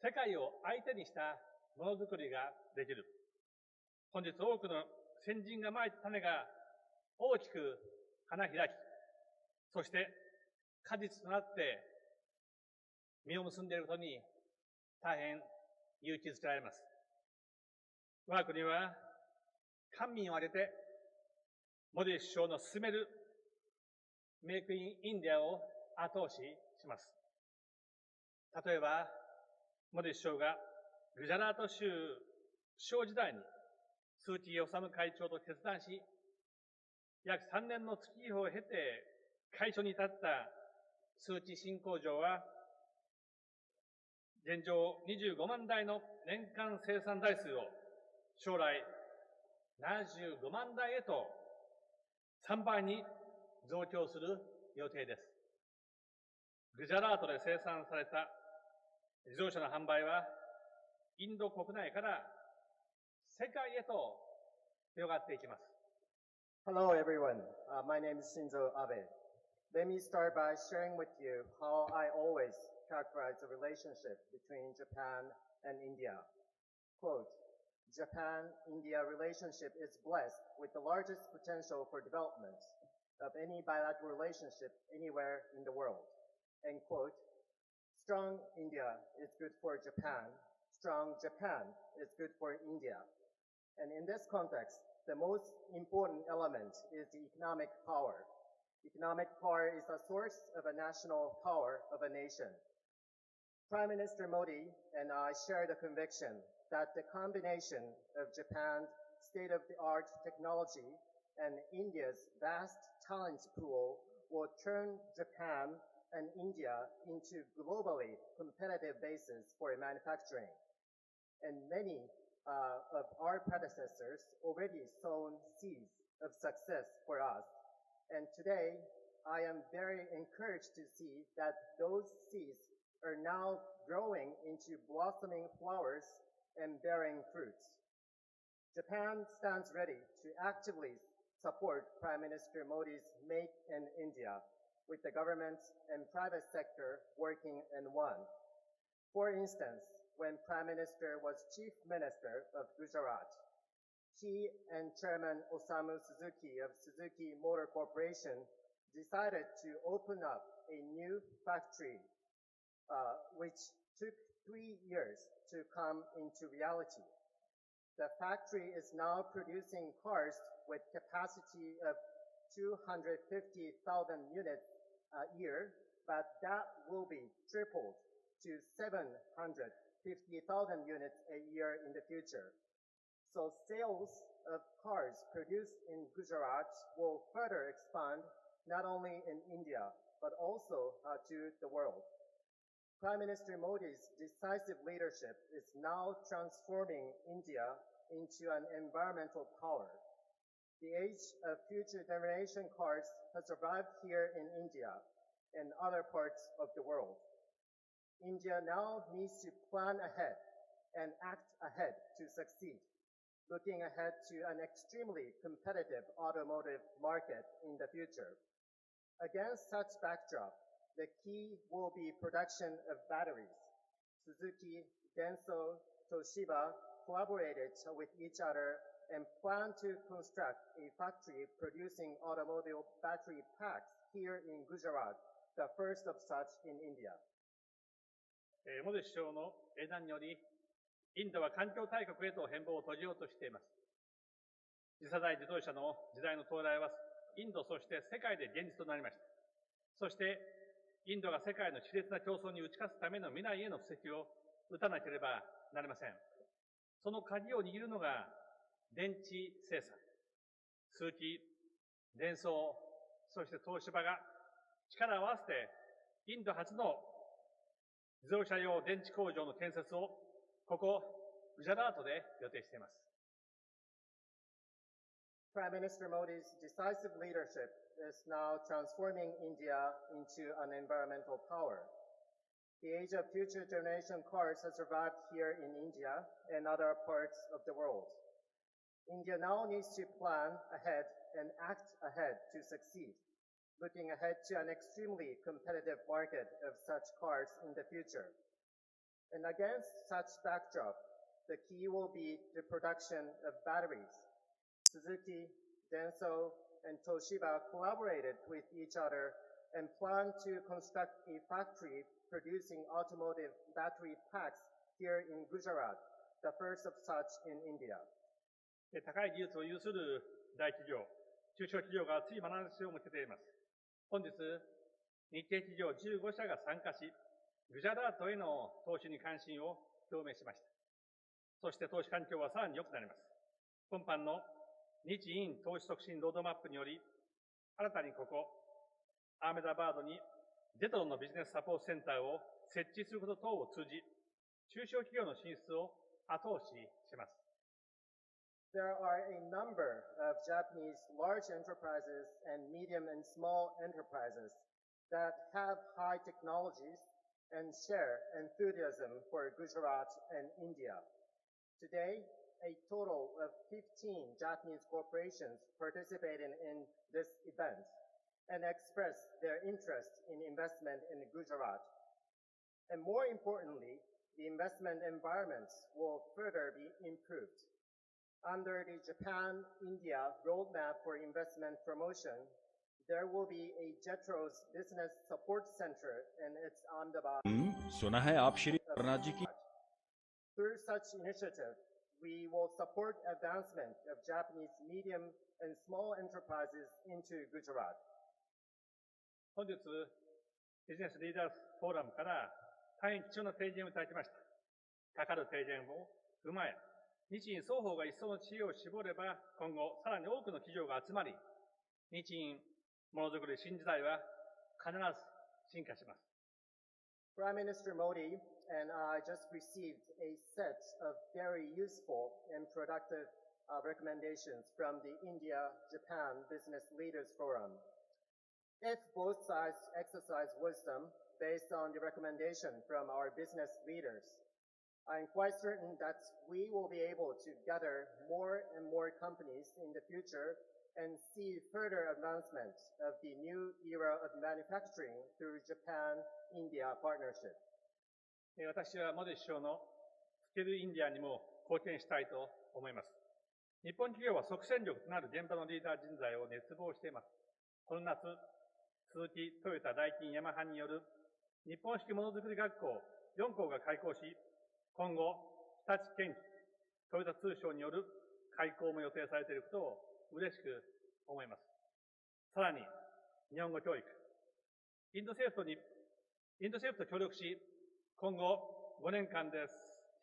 世界を相手にしたものづくりができる。本日多くの先人がまいた種が大きく花開き、そして果実となって実を結んでいることに大変勇気づけられます。我が国は官民を挙げてモディ首相の進めるメイクインインディアを後押しします。例えば、モディ首相がグジャラート州首相時代に鈴木治会長と決断し、約3年の月日を経て開所に至った鈴木新工場は、現状25万台の年間生産台数を将来75万台へと3倍に増強する予定です。グジャラートで生産された自動車の販売はインド国内から世界へと広がっていきます。
Hello everyone, my name is Shinzo Abe. Let me start by sharing with you how I always characterize the relationship between Japan and India. Quote, Japan-India relationship is blessed with the largest potential for development of any bilateral relationship anywhere in the world. End quote. Strong India is good for Japan. Strong Japan is good for India. And in this context, the most important element is the economic power. Economic power is a source of a national power of a nation. Prime Minister Modi and I share the conviction that the combination of Japan's state-of-the-art technology and India's vast talent pool will turn Japan and India into globally competitive bases for manufacturing. And many of our predecessors already sown seeds of success for us. And today, I am very encouraged to see that those seeds are now growing into blossoming flowers and bearing fruits. Japan stands ready to actively support Prime Minister Modi's Make in India, with the government and private sector working in one. For instance, when Prime Minister was Chief Minister of Gujarat, he and Chairman Osamu Suzuki of Suzuki Motor Corporation decided to open up a new factory, which took 3 years to come into reality. The factory is now producing cars with capacity of 250,000 units a year, but that will be tripled to 750,000 units a year in the future. So sales of cars produced in Gujarat will further expand not only in India, but also to the world. Prime Minister Modi's decisive leadership is now transforming India into an environmental power. The age of future generation cars has arrived here in India and other parts of the world. India now needs to plan ahead and act ahead to succeed, looking ahead to an extremely competitive automotive market in the future. Against such backdrop, the key will be production of batteries. Suzuki, Denso, Toshiba collaborated with each other and plan to construct a factory producing automobile battery packs here in Gujarat, the first of such in India.
モディ首相の英断により、インドは環境大国へと変貌を閉じようとしています。次世代自動車の時代の到来は、インドそして世界で現実となりました。そして、インドが世界の熾烈な競争に打ち勝つための未来への布石を打たなければなりません。その鍵を握るのが、電池生産、数機、電装、そして東芝が力を合わせて、インド初の自動車用電池工場の建設を、ここ、グジャラートで予定しています。
Prime Minister Modi's decisive leadership is now transforming India into an environmental power. The age of future generation cars has arrived here in India and other parts of the world. India now needs to plan ahead and act ahead to succeed, looking ahead to an extremely competitive market of such cars in the future. And against such backdrop, the key will be the production of batteries. Suzuki, Denso, and Toshiba collaborated with each other and plan to construct a factory producing automotive battery packs here in Gujarat, the first of such in India.
高い技術を有する大企業、中小企業が熱い眼差しを向けています。本日、日系企業15社が参加し、グジャラートへの投資に関心を表明しました。そして投資環境はさらに良くなります。今般の日印投資促進ロードマップにより、新たにここ、アーメダバードにジェトロンのビジネスサポートセンターを設置すること等を通じ、中小企業の進出を後押しします。
There are a number of Japanese large enterprises and medium and small enterprises that have high technologies and share enthusiasm for Gujarat and India. Today, a total of 15 Japanese corporations participated in this event and expressed their interest in investment in Gujarat. And more importantly, the investment environment will further be improved. Under the Japan-India Roadmap for Investment Promotion, there will be a JETRO's Business Support Center in its Ahmedabad.
सुना है आप श्री अरुणा जी की
Through such initiative, we will support advancement of Japanese medium and small enterprises into Gujarat.
本日、ビジネスリーダーズフォーラムから大変貴重な提言をいただきました。かかる提言を踏まえ、日印双方が一層の知恵を絞れば、今後さらに多くの企業が集まり、日印ものづくり新時代は必ず進化します。
Prime Minister Modi and I just received a set of very useful and productive recommendations from the India-Japan Business Leaders Forum. If both sides exercise wisdom based on the recommendation from our business leaders, I am quite certain that we will be able to gather more and more companies in the future and see further advancement of the new era of manufacturing through Japan-India partnership.
私はモディ首相のスキルインディアにも貢献したいと思います。日本企業は即戦力となる現場のリーダー人材を熱望しています。この夏、スズキ、トヨタ、ダイキン、ヤマハによる日本式ものづくり学校4校が開校し、今後、日立建機、トヨタ通商による開校も予定されていることを嬉しく思います。さらに、日本語教育、インド政府と協力し、今後5年間で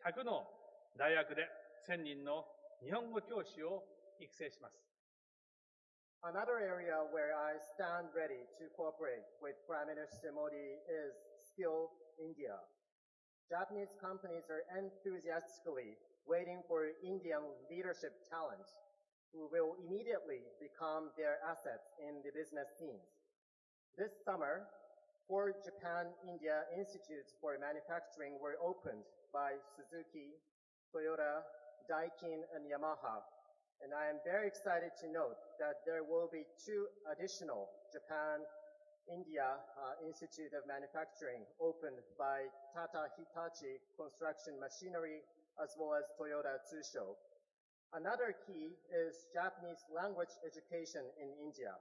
100の大学で1000人の日本語教師を育成します。
Another area where I stand ready to cooperate with Prime Minister Modi is Skill India. Japanese companies are enthusiastically waiting for Indian leadership talent who will immediately become their assets in the business scenes. This summer, 4 Japan-India Institutes for Manufacturing were opened by Suzuki, Toyota, Daikin, and Yamaha. And I am very excited to note that there will be 2 additional Japan-India Institute of Manufacturing opened by Tata Hitachi Construction Machinery as well as Toyota Tsusho. Another key is Japanese language education in India.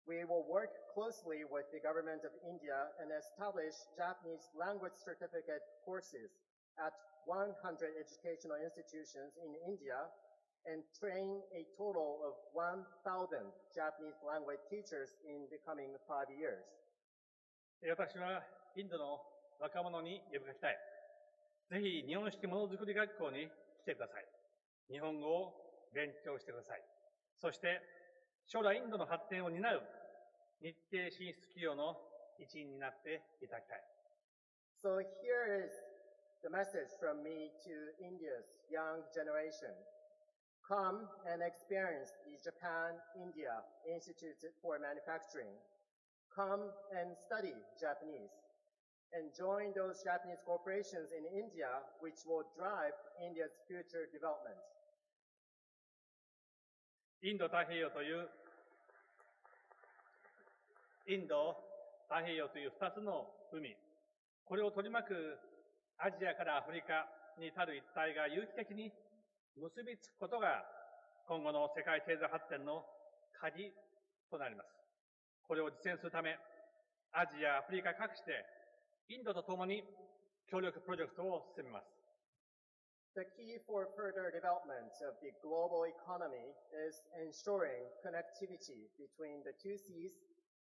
We will work closely with the government of India and establish Japanese language certificate courses at 100 educational institutions in India and train a total of 1,000 Japanese language teachers in the coming 5 years.
私はインドの若者に呼びかけたい。ぜひ日本式ものづくり学校に来てください。日本語を勉強してください。そして将来インドの発展を担う日系進出企業の一員になっていただきたい。
So here is the message from me to India's young generation. Come and experience the Japan-India Institute for Manufacturing. Come and study Japanese. And join those Japanese corporations in India which will drive India's future development.
インド太平洋という2つの海、これを取り巻くアジアからアフリカに至る一帯が有機的に結びつくことが今後の世界経済発展の鍵となります。これを実現するため、アジア、アフリカ各地でインドとともに協力プロジェクトを進めます。
The key for further development of the global economy is ensuring connectivity between the 2 seas,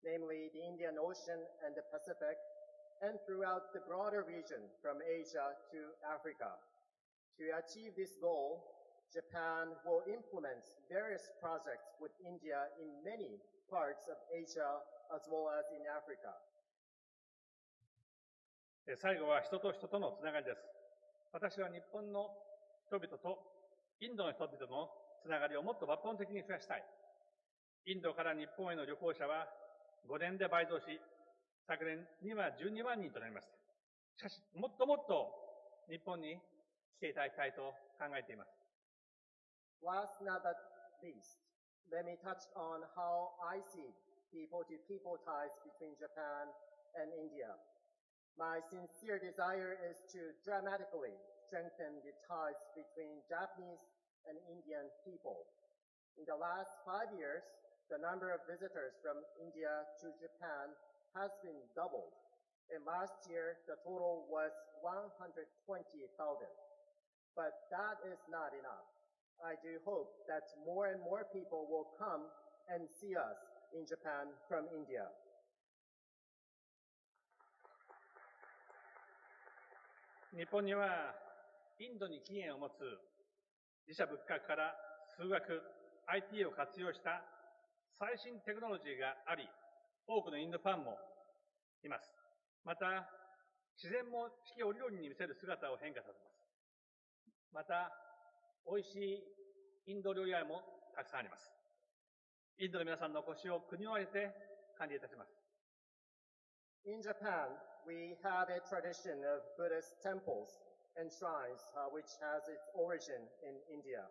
namely the Indian Ocean and the Pacific, and throughout the broader region from Asia to Africa. To achieve this goal, Japan will implement various projects with India in many parts of Asia as well as in Africa.
最後は人と人とのつながりです。私は日本の人々とインドの人々のつながりをもっと抜本的に増やしたい。インドから日本への旅行者は5年で倍増し、昨年には12万人となりました。しかし、もっともっと日本に来ていただきたいと考えています。
Last but not least, let me touch on how I see people-to-people ties between Japan and India. My sincere desire is to dramatically strengthen the ties between Japanese and Indian people. In the last 5 years, the number of visitors from India to Japan has been doubled, and last year the total was 120,000. But that is not enough. I do hope that more and more people will come and see us in Japan from India.
日本にはインドに起源を持つ自社仏閣から数学、IT を活用した最新テクノロジーがあり、多くのインドファンもいます。また、自然も四季折々に見せる姿を変化させます。また、美味しいインド料理屋もたくさんあります。インドの皆さんのお越しを国を挙げて歓迎いたします。
In Japan, we have a tradition of Buddhist temples and shrines, which has its origin in India.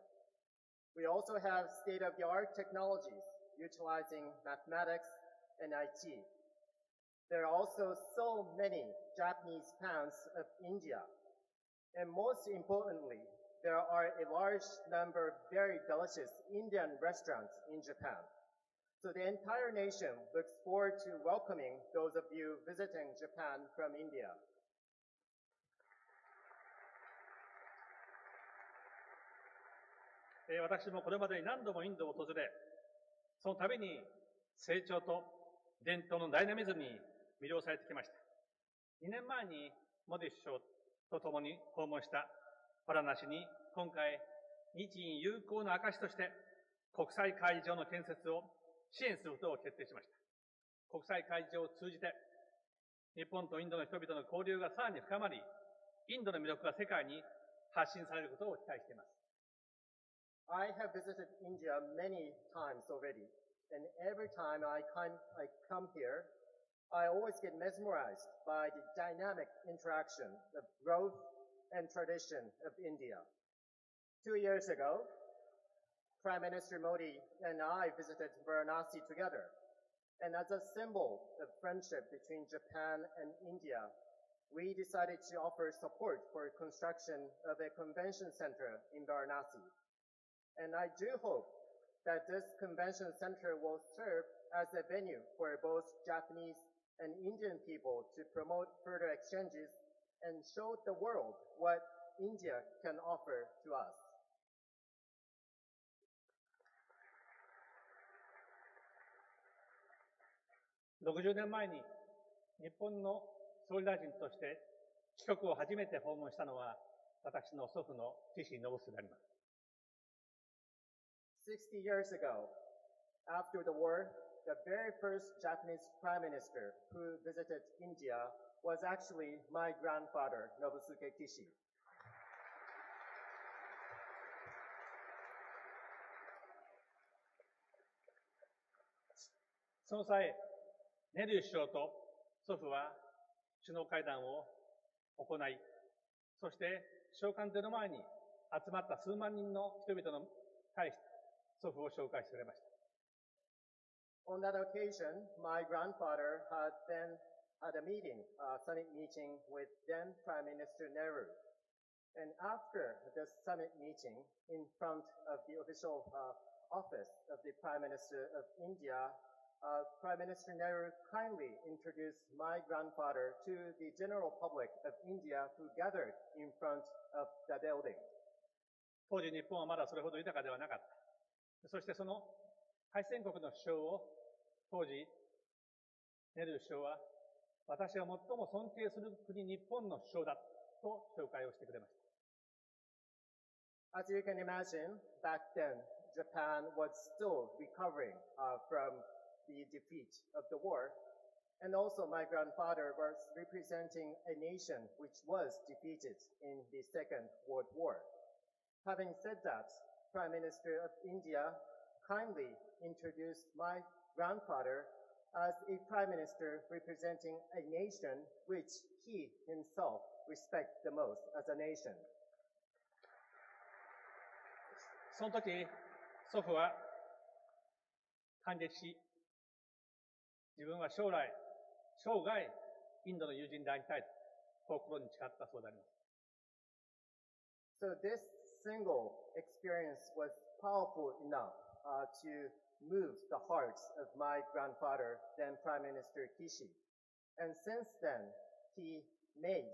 We also have state-of-the-art technologies utilizing mathematics and IT. There are also so many Japanese fans of India. And most importantly, there are a large number of very delicious Indian restaurants in Japan. So the entire nation looks forward to welcoming those of you visiting Japan from India.
私もこれまでに何度もインドを訪れ、その度に成長と伝統のダイナミズムに魅了されてきました。2年前にモディ首相と共に訪問したパラナシに、今回、日印友好の証として国際会議場の建設を支援することを決定しました。国際会議場を通じて、日本とインドの人々の交流がさらに深まり、インドの魅力が世界に発信されることを期待しています。
I have visited India many times already, and every time I come here, I always get mesmerized by the dynamic interaction of growth and tradition of India. 2 years ago, Prime Minister Modi and I visited Varanasi together, and as a symbol of friendship between Japan and India, we decided to offer support for construction of a convention center in Varanasi. And I do hope that this convention center will serve as a venue for both Japanese and Indian people to promote further exchanges and show the world what India can offer to us.
60年前に日本の総理大臣として帰国を初めて訪問したのは私の祖父の岸信介であります。
60 years ago, after the war, the very first Japanese prime minister who visited India was actually my grandfather, Nobusuke Kishi.
その際、ネル首相と祖父は首脳会談を行い、そして召喚出の前に集まった数万人の人々の対して祖父を紹介してくれました。
On that occasion, my grandfather had a meeting, summit meeting with then Prime Minister Nehru. And after the summit meeting, in front of the official office of the Prime Minister of India, Prime Minister Nehru kindly introduced my grandfather to the general public of India who gathered in front of the building.
当時日本はまだそれほど豊かではなかった。そしてその敗戦国の首相を当時ネル首相は私が最も尊敬する国日本の首相だと紹介をしてくれました。
As you can imagine, back then Japan was still recovering from the defeat of the war, and also my grandfather was representing a nation which was defeated in the Second World War. Having said that, Prime Minister of India kindly introduced my grandfather as a prime minister representing a nation which he himself respects the most as a nation.
その時、祖父は感激し、自分は生涯、インドの友人でありたいと心に誓ったそうであります。
So this single experience was powerful enough to move the hearts of my grandfather, then Prime Minister Kishi. And since then, he made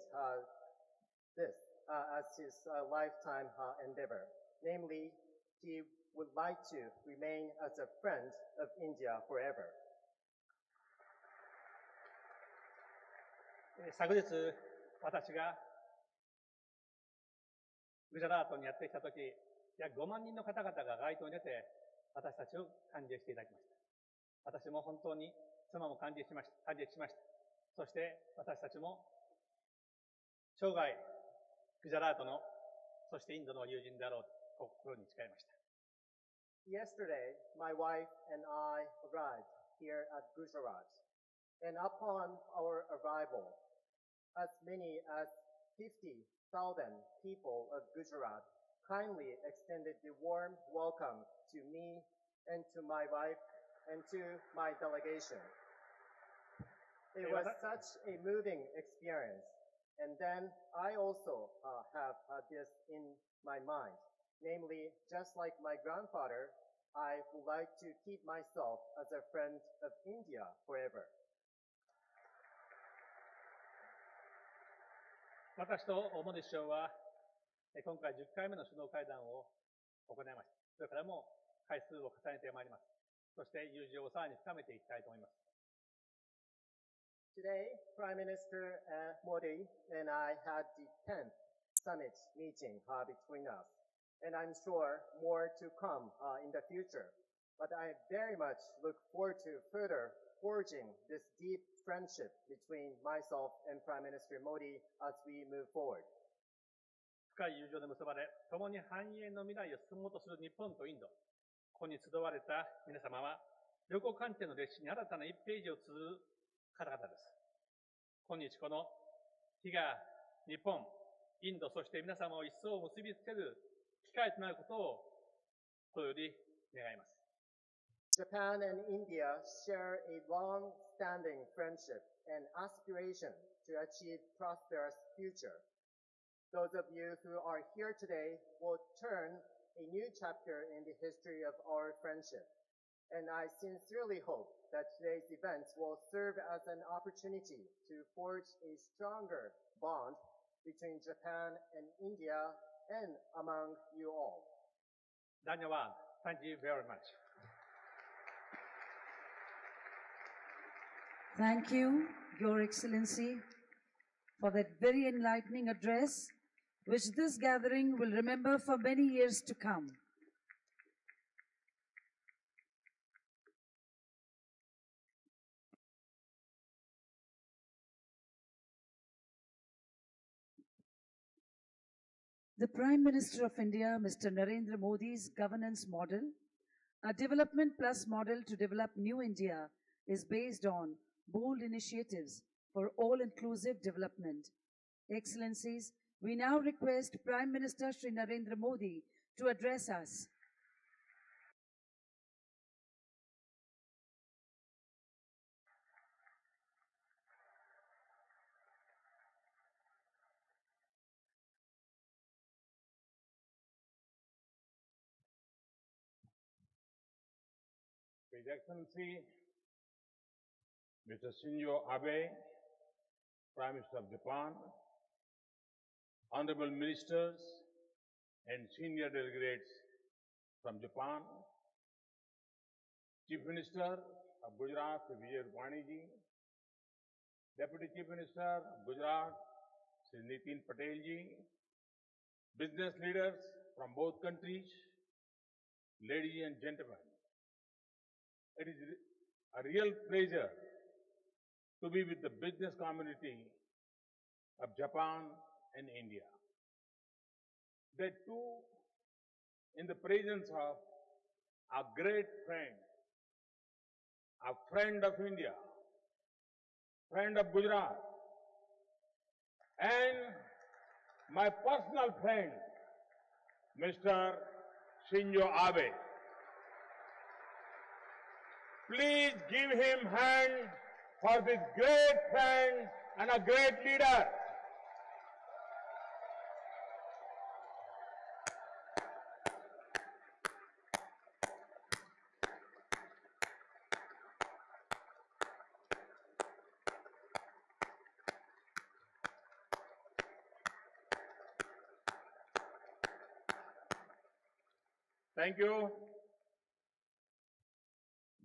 this as his lifetime endeavor. Namely, he would like to remain as a friend of India forever.
昨日、私がグジャラートにやってきたとき、約5万人の方々が街頭に出て、私たちを歓迎していただきました。私も本当に妻も歓迎しました。そして私たちも生涯グジャラートの、そしてインドの友人であろうと心に誓いました。
Yesterday, my wife and I arrived here at Gujarat. And upon our arrival, as many as 50,000 people of Gujarat kindly extended the warm welcome to me and to my wife and to my delegation. It was such a moving experience. And then I also have this in my mind. Namely, just like my grandfather, I would like to keep myself as a friend of India forever.
私とモディ首相は、今回10回目の首脳会談を行いました。それからも回数を重ねてまいります。そして友情をさらに深めていきたいと思います。
Today, Prime Minister Modi and I had the 10th summit meeting between us. And I'm sure more to come in the future. But I very much look forward to further forging this deep friendship between myself and Prime Minister Modi as we move forward.
深い友情で結ばれ、共に繁栄の未来を進もうとする日本とインド。ここに集われた皆様は、両国関係の歴史に新たな1ページを綴る方々です。今日この日が日本、インド、そして皆様を一層結びつける機会となることを心より願います。
Japan and India share a long-standing friendship and aspiration to achieve prosperous future. Those of you who are here today will turn a new chapter in the history of our friendship. And I sincerely hope that today's events will serve as an opportunity to forge a stronger bond between Japan and India and among you all.
Dhanyawad. Thank you very much.
Thank you, Your Excellency, for that very enlightening address, which this gathering will remember for many years to come. The Prime Minister of India, Mr. Narendra Modi's governance model, a development plus model to develop new India, is based on bold initiatives for all-inclusive development. Excellencies, we now request Prime Minister Shri Narendra Modi to address us.
His Excellency, Mr. Shinzo Abe, Prime Minister of Japan, Honorable Ministers and senior delegates from Japan, Chief Minister of Gujarat, Vijay Rupani ji, Deputy Chief Minister of Gujarat, Sri Nitin Patel ji, business leaders from both countries, ladies and gentlemen. It is a real pleasure to be with the business community of Japan and India. That too in the presence of our great friend, a friend of India, friend of Gujarat, and my personal friend, Mr. Shinzo Abe. Please give him hand for this great friend and a great leader. Thank you.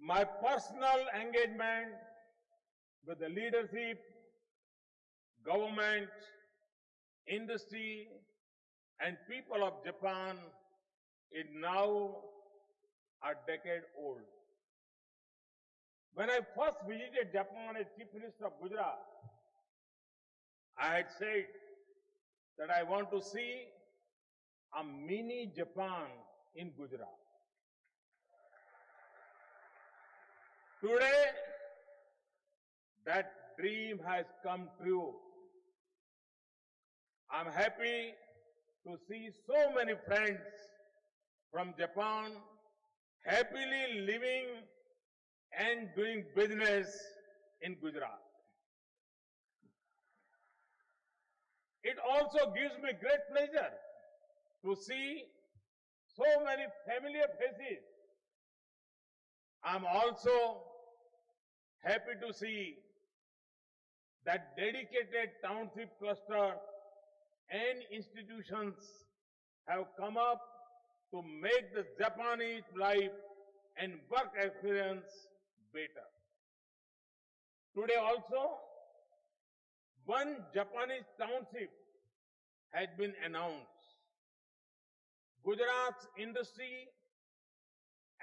My personal engagement with the leadership, government, industry, and people of Japan is now a decade old. When I first visited Japan as Chief Minister of Gujarat, I had said that I want to see a mini Japan in Gujarat. Today, that dream has come true. I'm happy to see so many friends from Japan happily living and doing business in Gujarat. It also gives me great pleasure to see so many familiar faces. I'm also happy to see that dedicated township cluster and institutions have come up to make the Japanese life and work experience better. Today also, one Japanese township has been announced. Gujarat's industry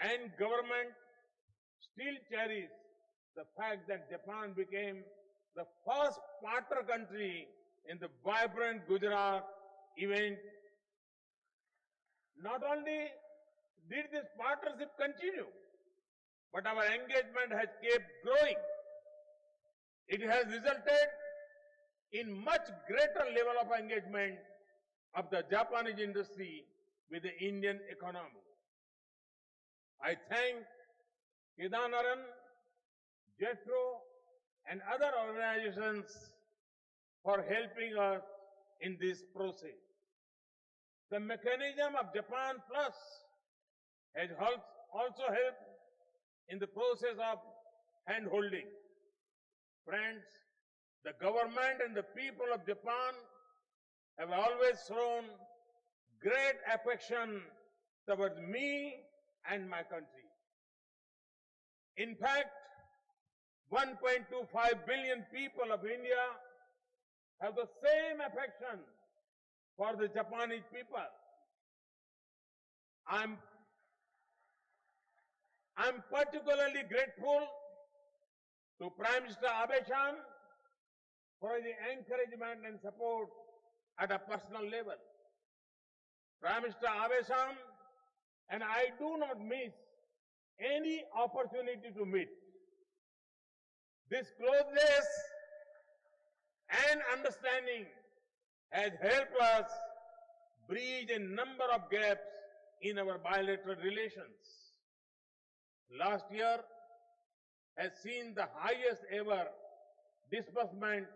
and government still cherish the fact that Japan became the first partner country in the vibrant Gujarat event. Not only did this partnership continue, but our engagement has kept growing. It has resulted in much greater level of engagement of the Japanese industry with the Indian economy. I thank Kedanaran, JETRO, and other organizations for helping us in this process. The mechanism of Japan Plus has also helped in the process of hand-holding. Friends, the government and the people of Japan have always shown great affection towards me and my country. In fact, 1.25 billion people of India have the same affection for the Japanese people. I'm particularly grateful to Prime Minister Abe-san for the encouragement and support at a personal level. Prime Minister Abe-san and I do not miss any opportunity to meet. This closeness and understanding has helped us bridge a number of gaps in our bilateral relations. Last year has seen the highest ever disbursement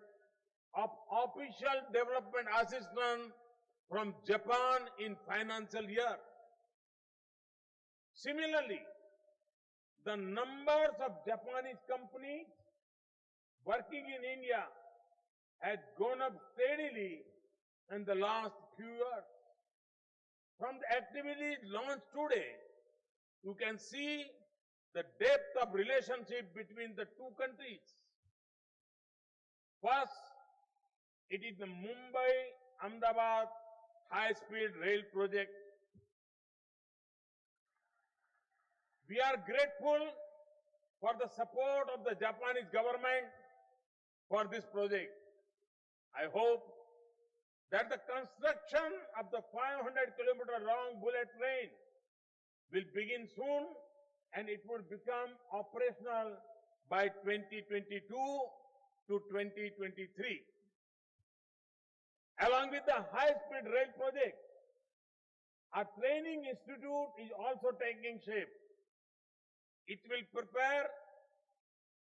of official development assistance from Japan in financial year. Similarly, the numbers of Japanese companies working in India has gone up steadily in the last few years. From the activities launched today, you can see the depth of relationship between the two countries. First, it is the Mumbai-Ahmedabad high-speed rail project. We are grateful for the support of the Japanese government for this project. I hope that the construction of the 500-kilometer long bullet train will begin soon and it would become operational by 2022 to 2023. Along with the high-speed rail project, a training institute is also taking shape. It will prepare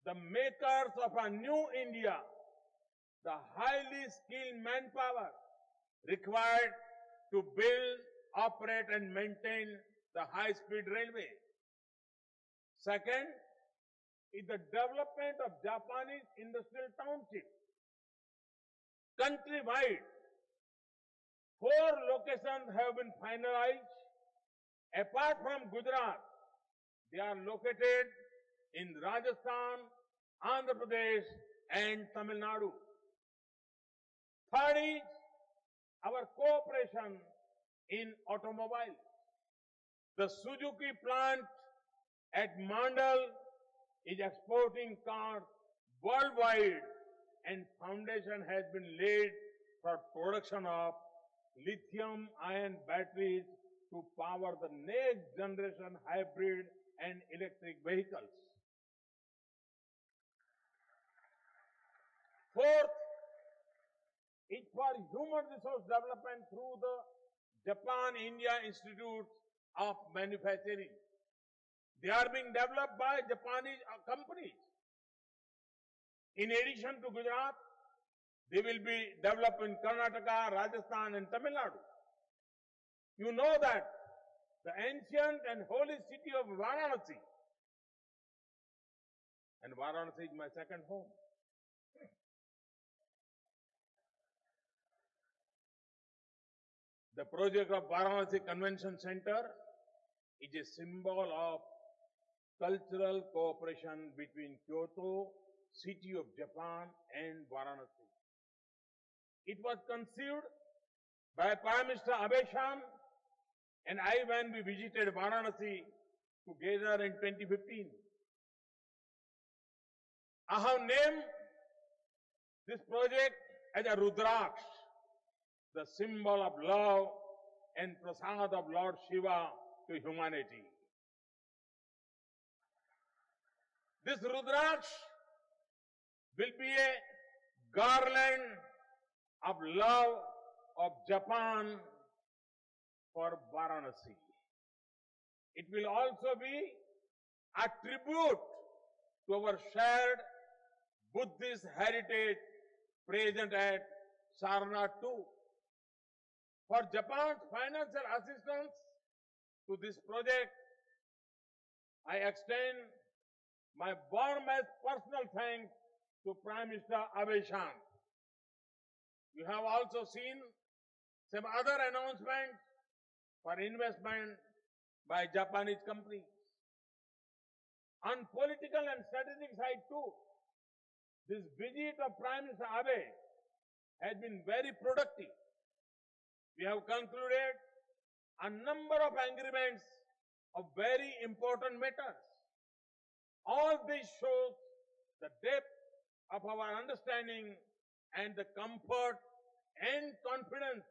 the makers of a new India, the highly skilled manpower required to build, operate and maintain the high-speed railway. Second is the development of Japanese industrial township. Countrywide, 4 locations have been finalized. Apart from Gujarat, they are located in Rajasthan, Andhra Pradesh and Tamil Nadu. Third is our cooperation in automobiles. The Suzuki plant at Mandir is exporting cars worldwide, and foundation has been laid for production of lithium-ion batteries to power the next generation hybrid and electric vehicles. Fourth is for human resource development through the Japan-India Institute of Manufacturing. They are being developed by Japanese companies. In addition to Gujarat, they will be developed in Karnataka, Rajasthan and Tamil Nadu. You know that the ancient and holy city of Varanasi, and Varanasi is my second home. The project of Varanasi Convention Center is a symbol of cultural cooperation between Kyoto, city of Japan and Varanasi. It was conceived by Prime Minister Abe and I when we visited Varanasi together in 2015. I have named this project as a Rudraksh, the symbol of love and prasad of Lord Shiva to humanity. This Rudraksh will be a garland of love of Japan for Varanasi. It will also be a tribute to our shared Buddhist heritage present at Sarnath too. For Japan's financial assistance to this project, I extend my warmest personal thanks to Prime Minister Abe. You have also seen some other announcements for investment by Japanese companies. On political and strategic side too, this visit of Prime Minister Abe has been very productive. We have concluded a number of agreements of very important matters. All this shows the depth of our understanding and the comfort and confidence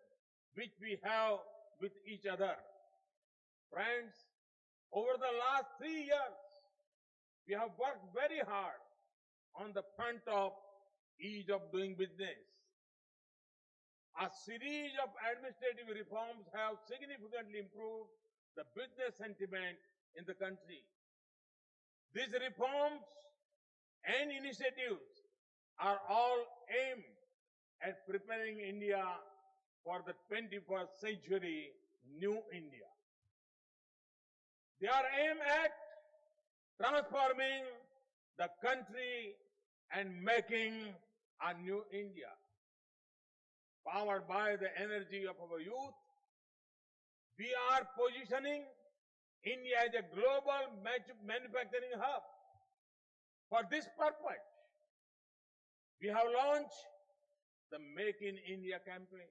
which we have with each other. Friends, over the last 3 years, we have worked very hard on the front of ease of doing business. A series of administrative reforms have significantly improved the business sentiment in the country. These reforms and initiatives are all aimed at preparing India for the 21st century, New India. They are aimed at transforming the country and making a new India. Powered by the energy of our youth, we are positioning India as a global manufacturing hub. For this purpose, we have launched the Make in India campaign.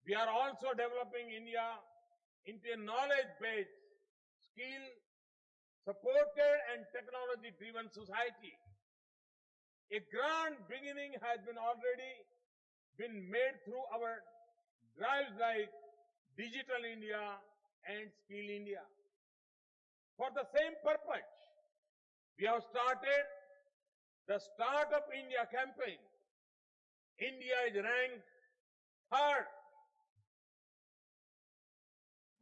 We are also developing India into a knowledge-based, skill-supported and technology-driven society. A grand beginning has already been made through our drives like Digital India and Skill India. For the same purpose, we have started the Startup India campaign. India is ranked third.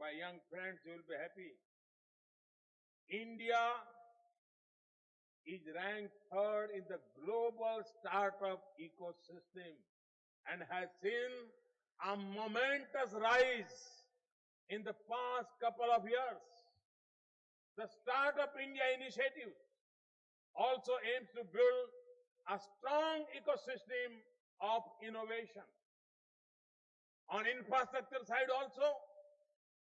My young friends, you will be happy. India is ranked third in the global startup ecosystem and has seen a momentous rise in the past couple of years. The Startup India initiative also aims to build a strong ecosystem of innovation. On infrastructure side also,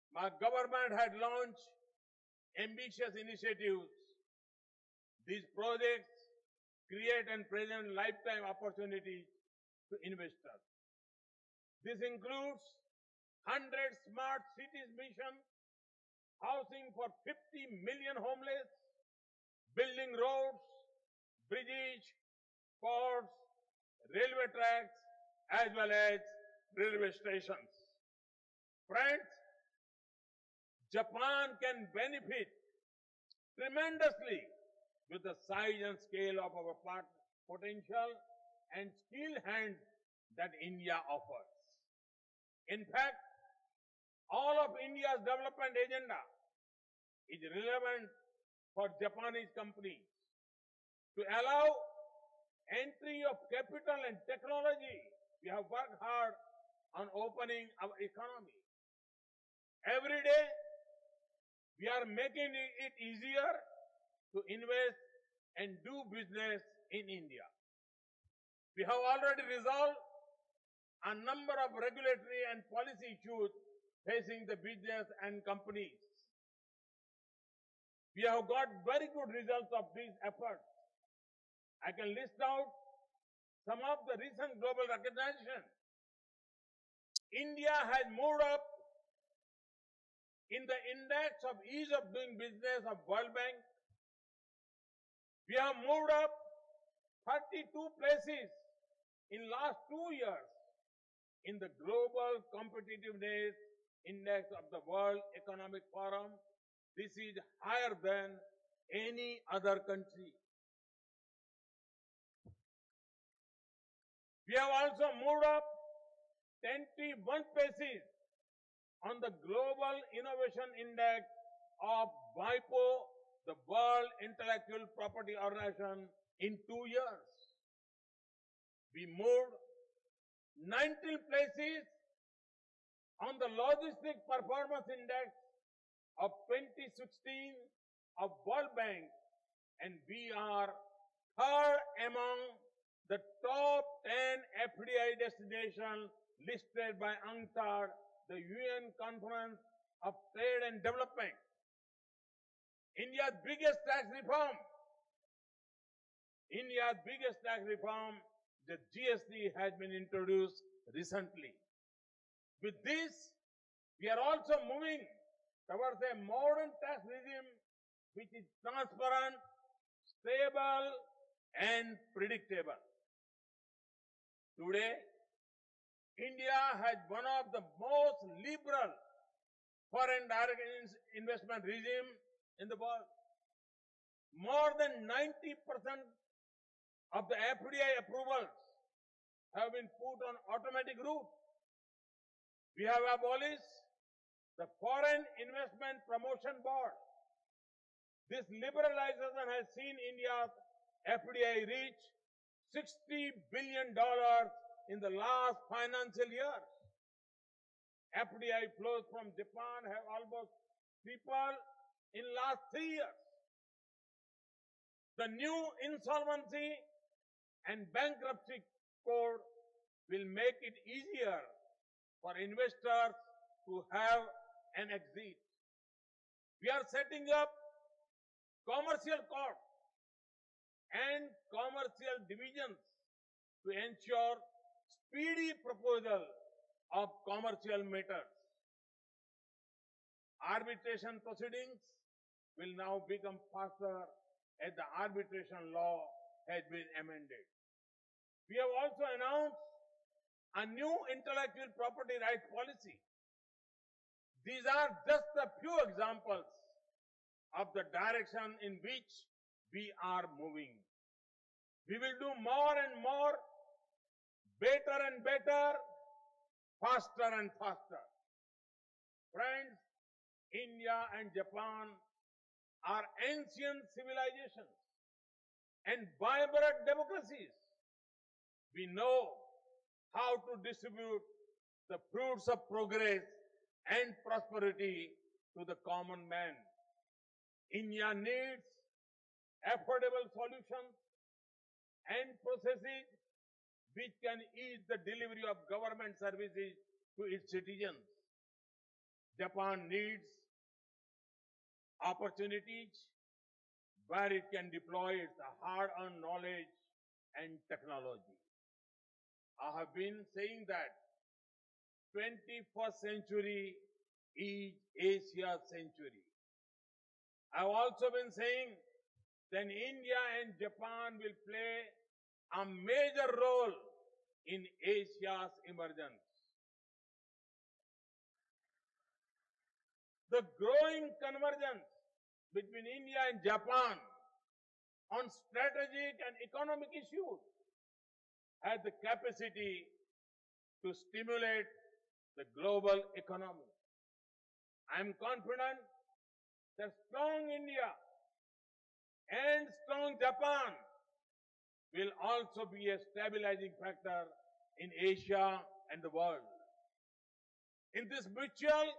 my government had launched ambitious initiatives. These projects create and present lifetime opportunities to investors. This includes 100 smart cities mission, housing for 50 million homeless, building roads, bridges, ports, railway tracks, as well as railway stations. Friends, Japan can benefit tremendously with the size and scale of our potential and skilled hand that India offers. In fact, all of India's development agenda is relevant for Japanese companies to allow entry of capital and technology. We have worked hard on opening our economy. Every day, we are making it easier to invest and do business in India. We have already resolved a number of regulatory and policy issues facing the business and companies. We have got very good results of these efforts. I can list out some of the recent global recognition. India has moved up in the index of ease of doing business of World Bank. We have moved up 32 places in last 2 years in the Global Competitiveness Index of the World Economic Forum. This is higher than any other country. We have also moved up 21 places on the Global Innovation Index of WIPO, the World Intellectual Property Organization, in 2 years. We moved 19 places on the Logistic Performance Index of 2016 of World Bank, and we are third among the top 10 FDI destinations listed by UNCTAD, the UN Conference of Trade and Development. India's biggest tax reform, the GST, has been introduced recently. With this, we are also moving towards a modern tax regime which is transparent, stable, and predictable. Today, India has one of the most liberal foreign direct investment regime in the world. More than 90% of the FDI approvals have been put on automatic route. We have abolished the Foreign Investment Promotion Board. This liberalization has seen India's FDI reach $60 billion in the last financial year. FDI flows from Japan have almost tripled in last 3 years. The new insolvency and bankruptcy code will make it easier for investors to have an exit. We are setting up commercial courts and commercial divisions to ensure speedy proposal of commercial matters. Arbitration proceedings will now become faster as the arbitration law has been amended. We have also announced a new intellectual property rights policy. These are just a few examples of the direction in which we are moving. We will do more and more, better and better, faster and faster. Friends, India and Japan are ancient civilizations and vibrant democracies. We know how to distribute the fruits of progress and prosperity to the common man. India needs affordable solutions and processes which can ease the delivery of government services to its citizens. Japan needs opportunities where it can deploy its hard-earned knowledge and technology. I have been saying that 21st century is Asia's century. I've also been saying that India and Japan will play a major role in Asia's emergence. The growing convergence between India and Japan on strategic and economic issues has the capacity to stimulate the global economy. I am confident that strong India and strong Japan will also be a stabilizing factor in Asia and the world. In this mutual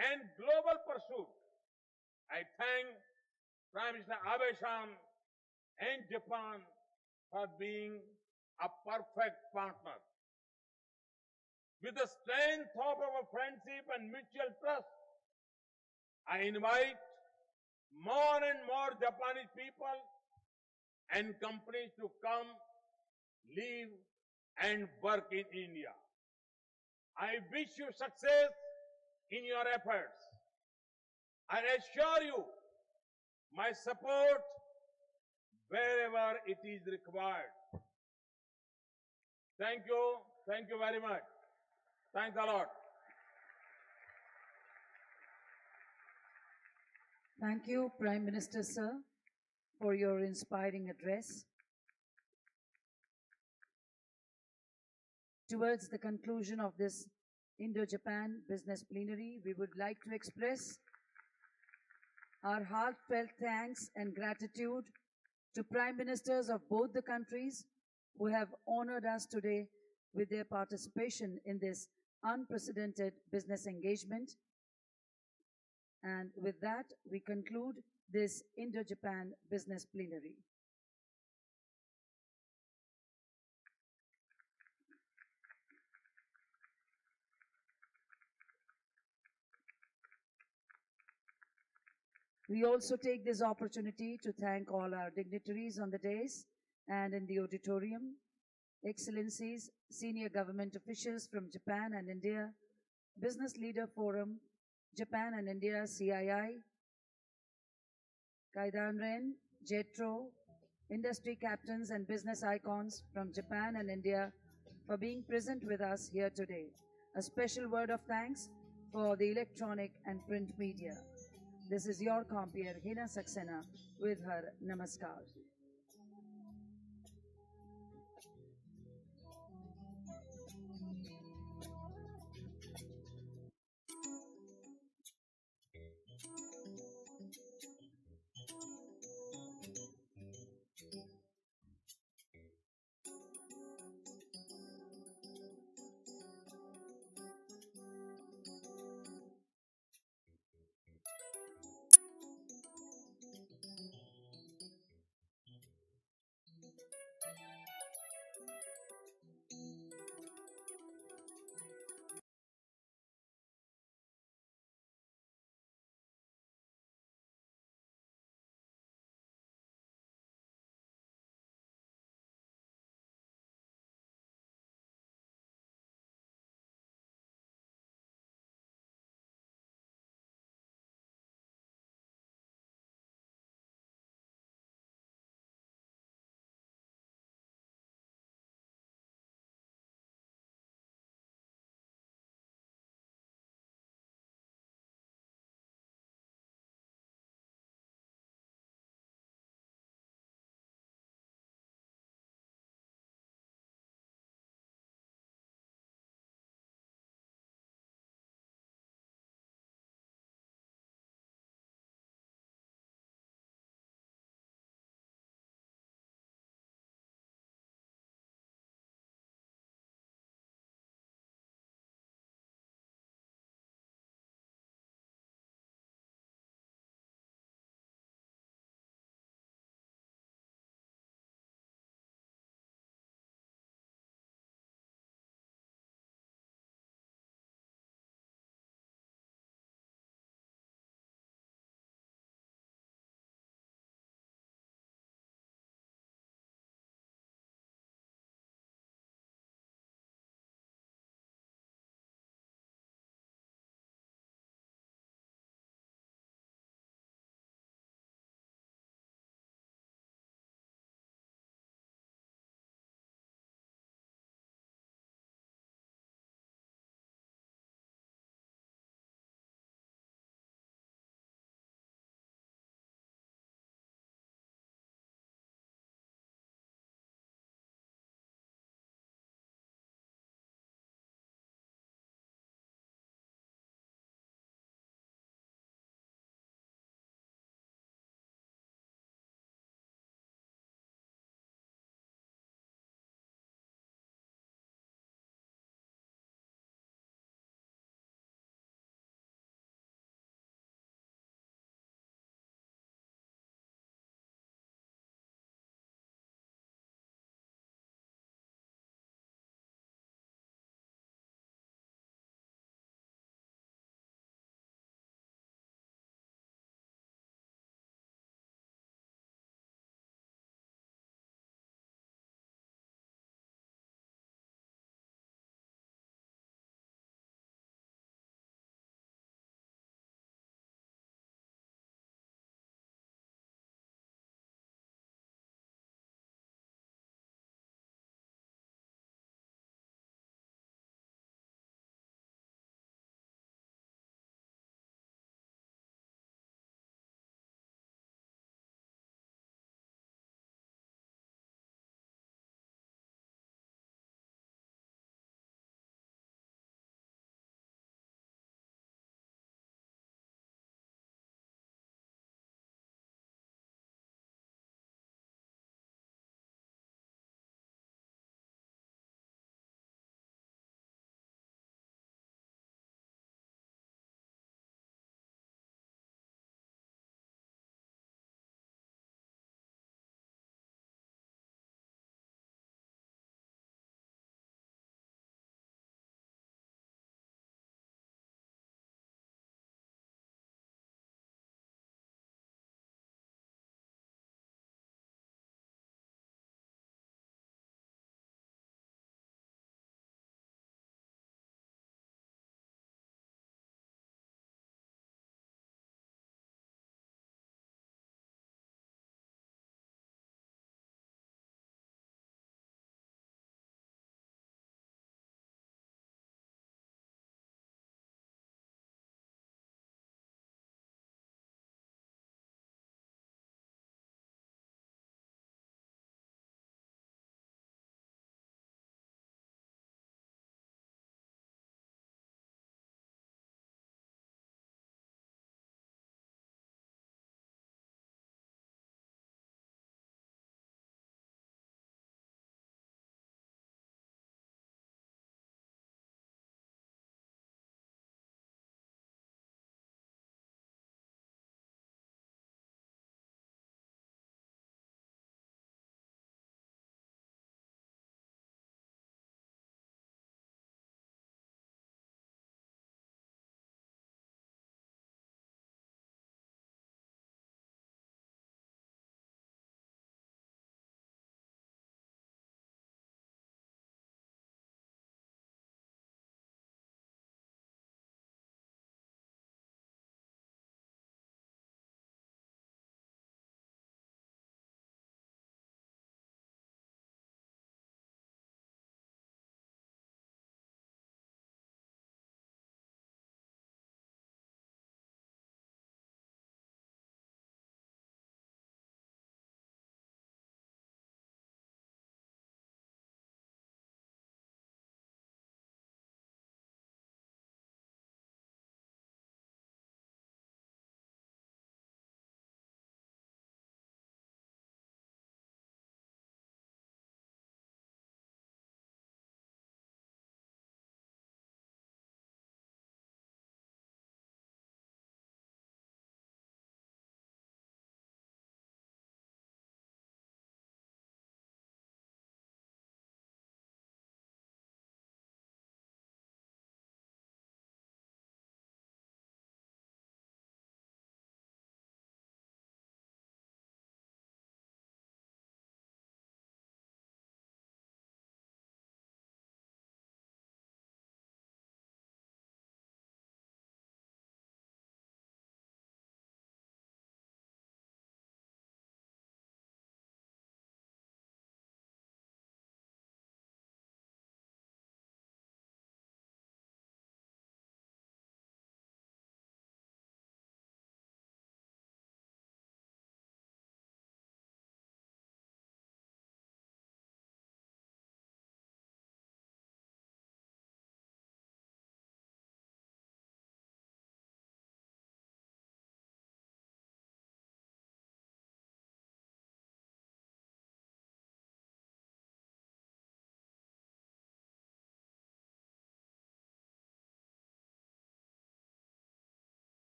and global pursuit, I thank Prime Minister Abe-san and Japan for being a perfect partner. With the strength of our friendship and mutual trust, I invite more and more Japanese people and companies to come, live, and work in India. I wish you success in your efforts. I assure you my support wherever it is required. Thank you very much. Thanks a lot.
Thank you, Prime Minister, sir, for your inspiring address. Towards the conclusion of this Indo-Japan Business Plenary, we would like to express our heartfelt thanks and gratitude to Prime Ministers of both the countries who have honored us today with their participation in this unprecedented business engagement. And with that, we conclude this Indo-Japan Business Plenary. We also take this opportunity to thank all our dignitaries on the dais and in the auditorium, Excellencies, senior government officials from Japan and India, Business Leader Forum, Japan and India CII, Kaidanren, JETRO, industry captains and business icons from Japan and India for being present with us here today. A special word of thanks for the electronic and print media. This is your compeer, Hina Saxena, with her Namaskar.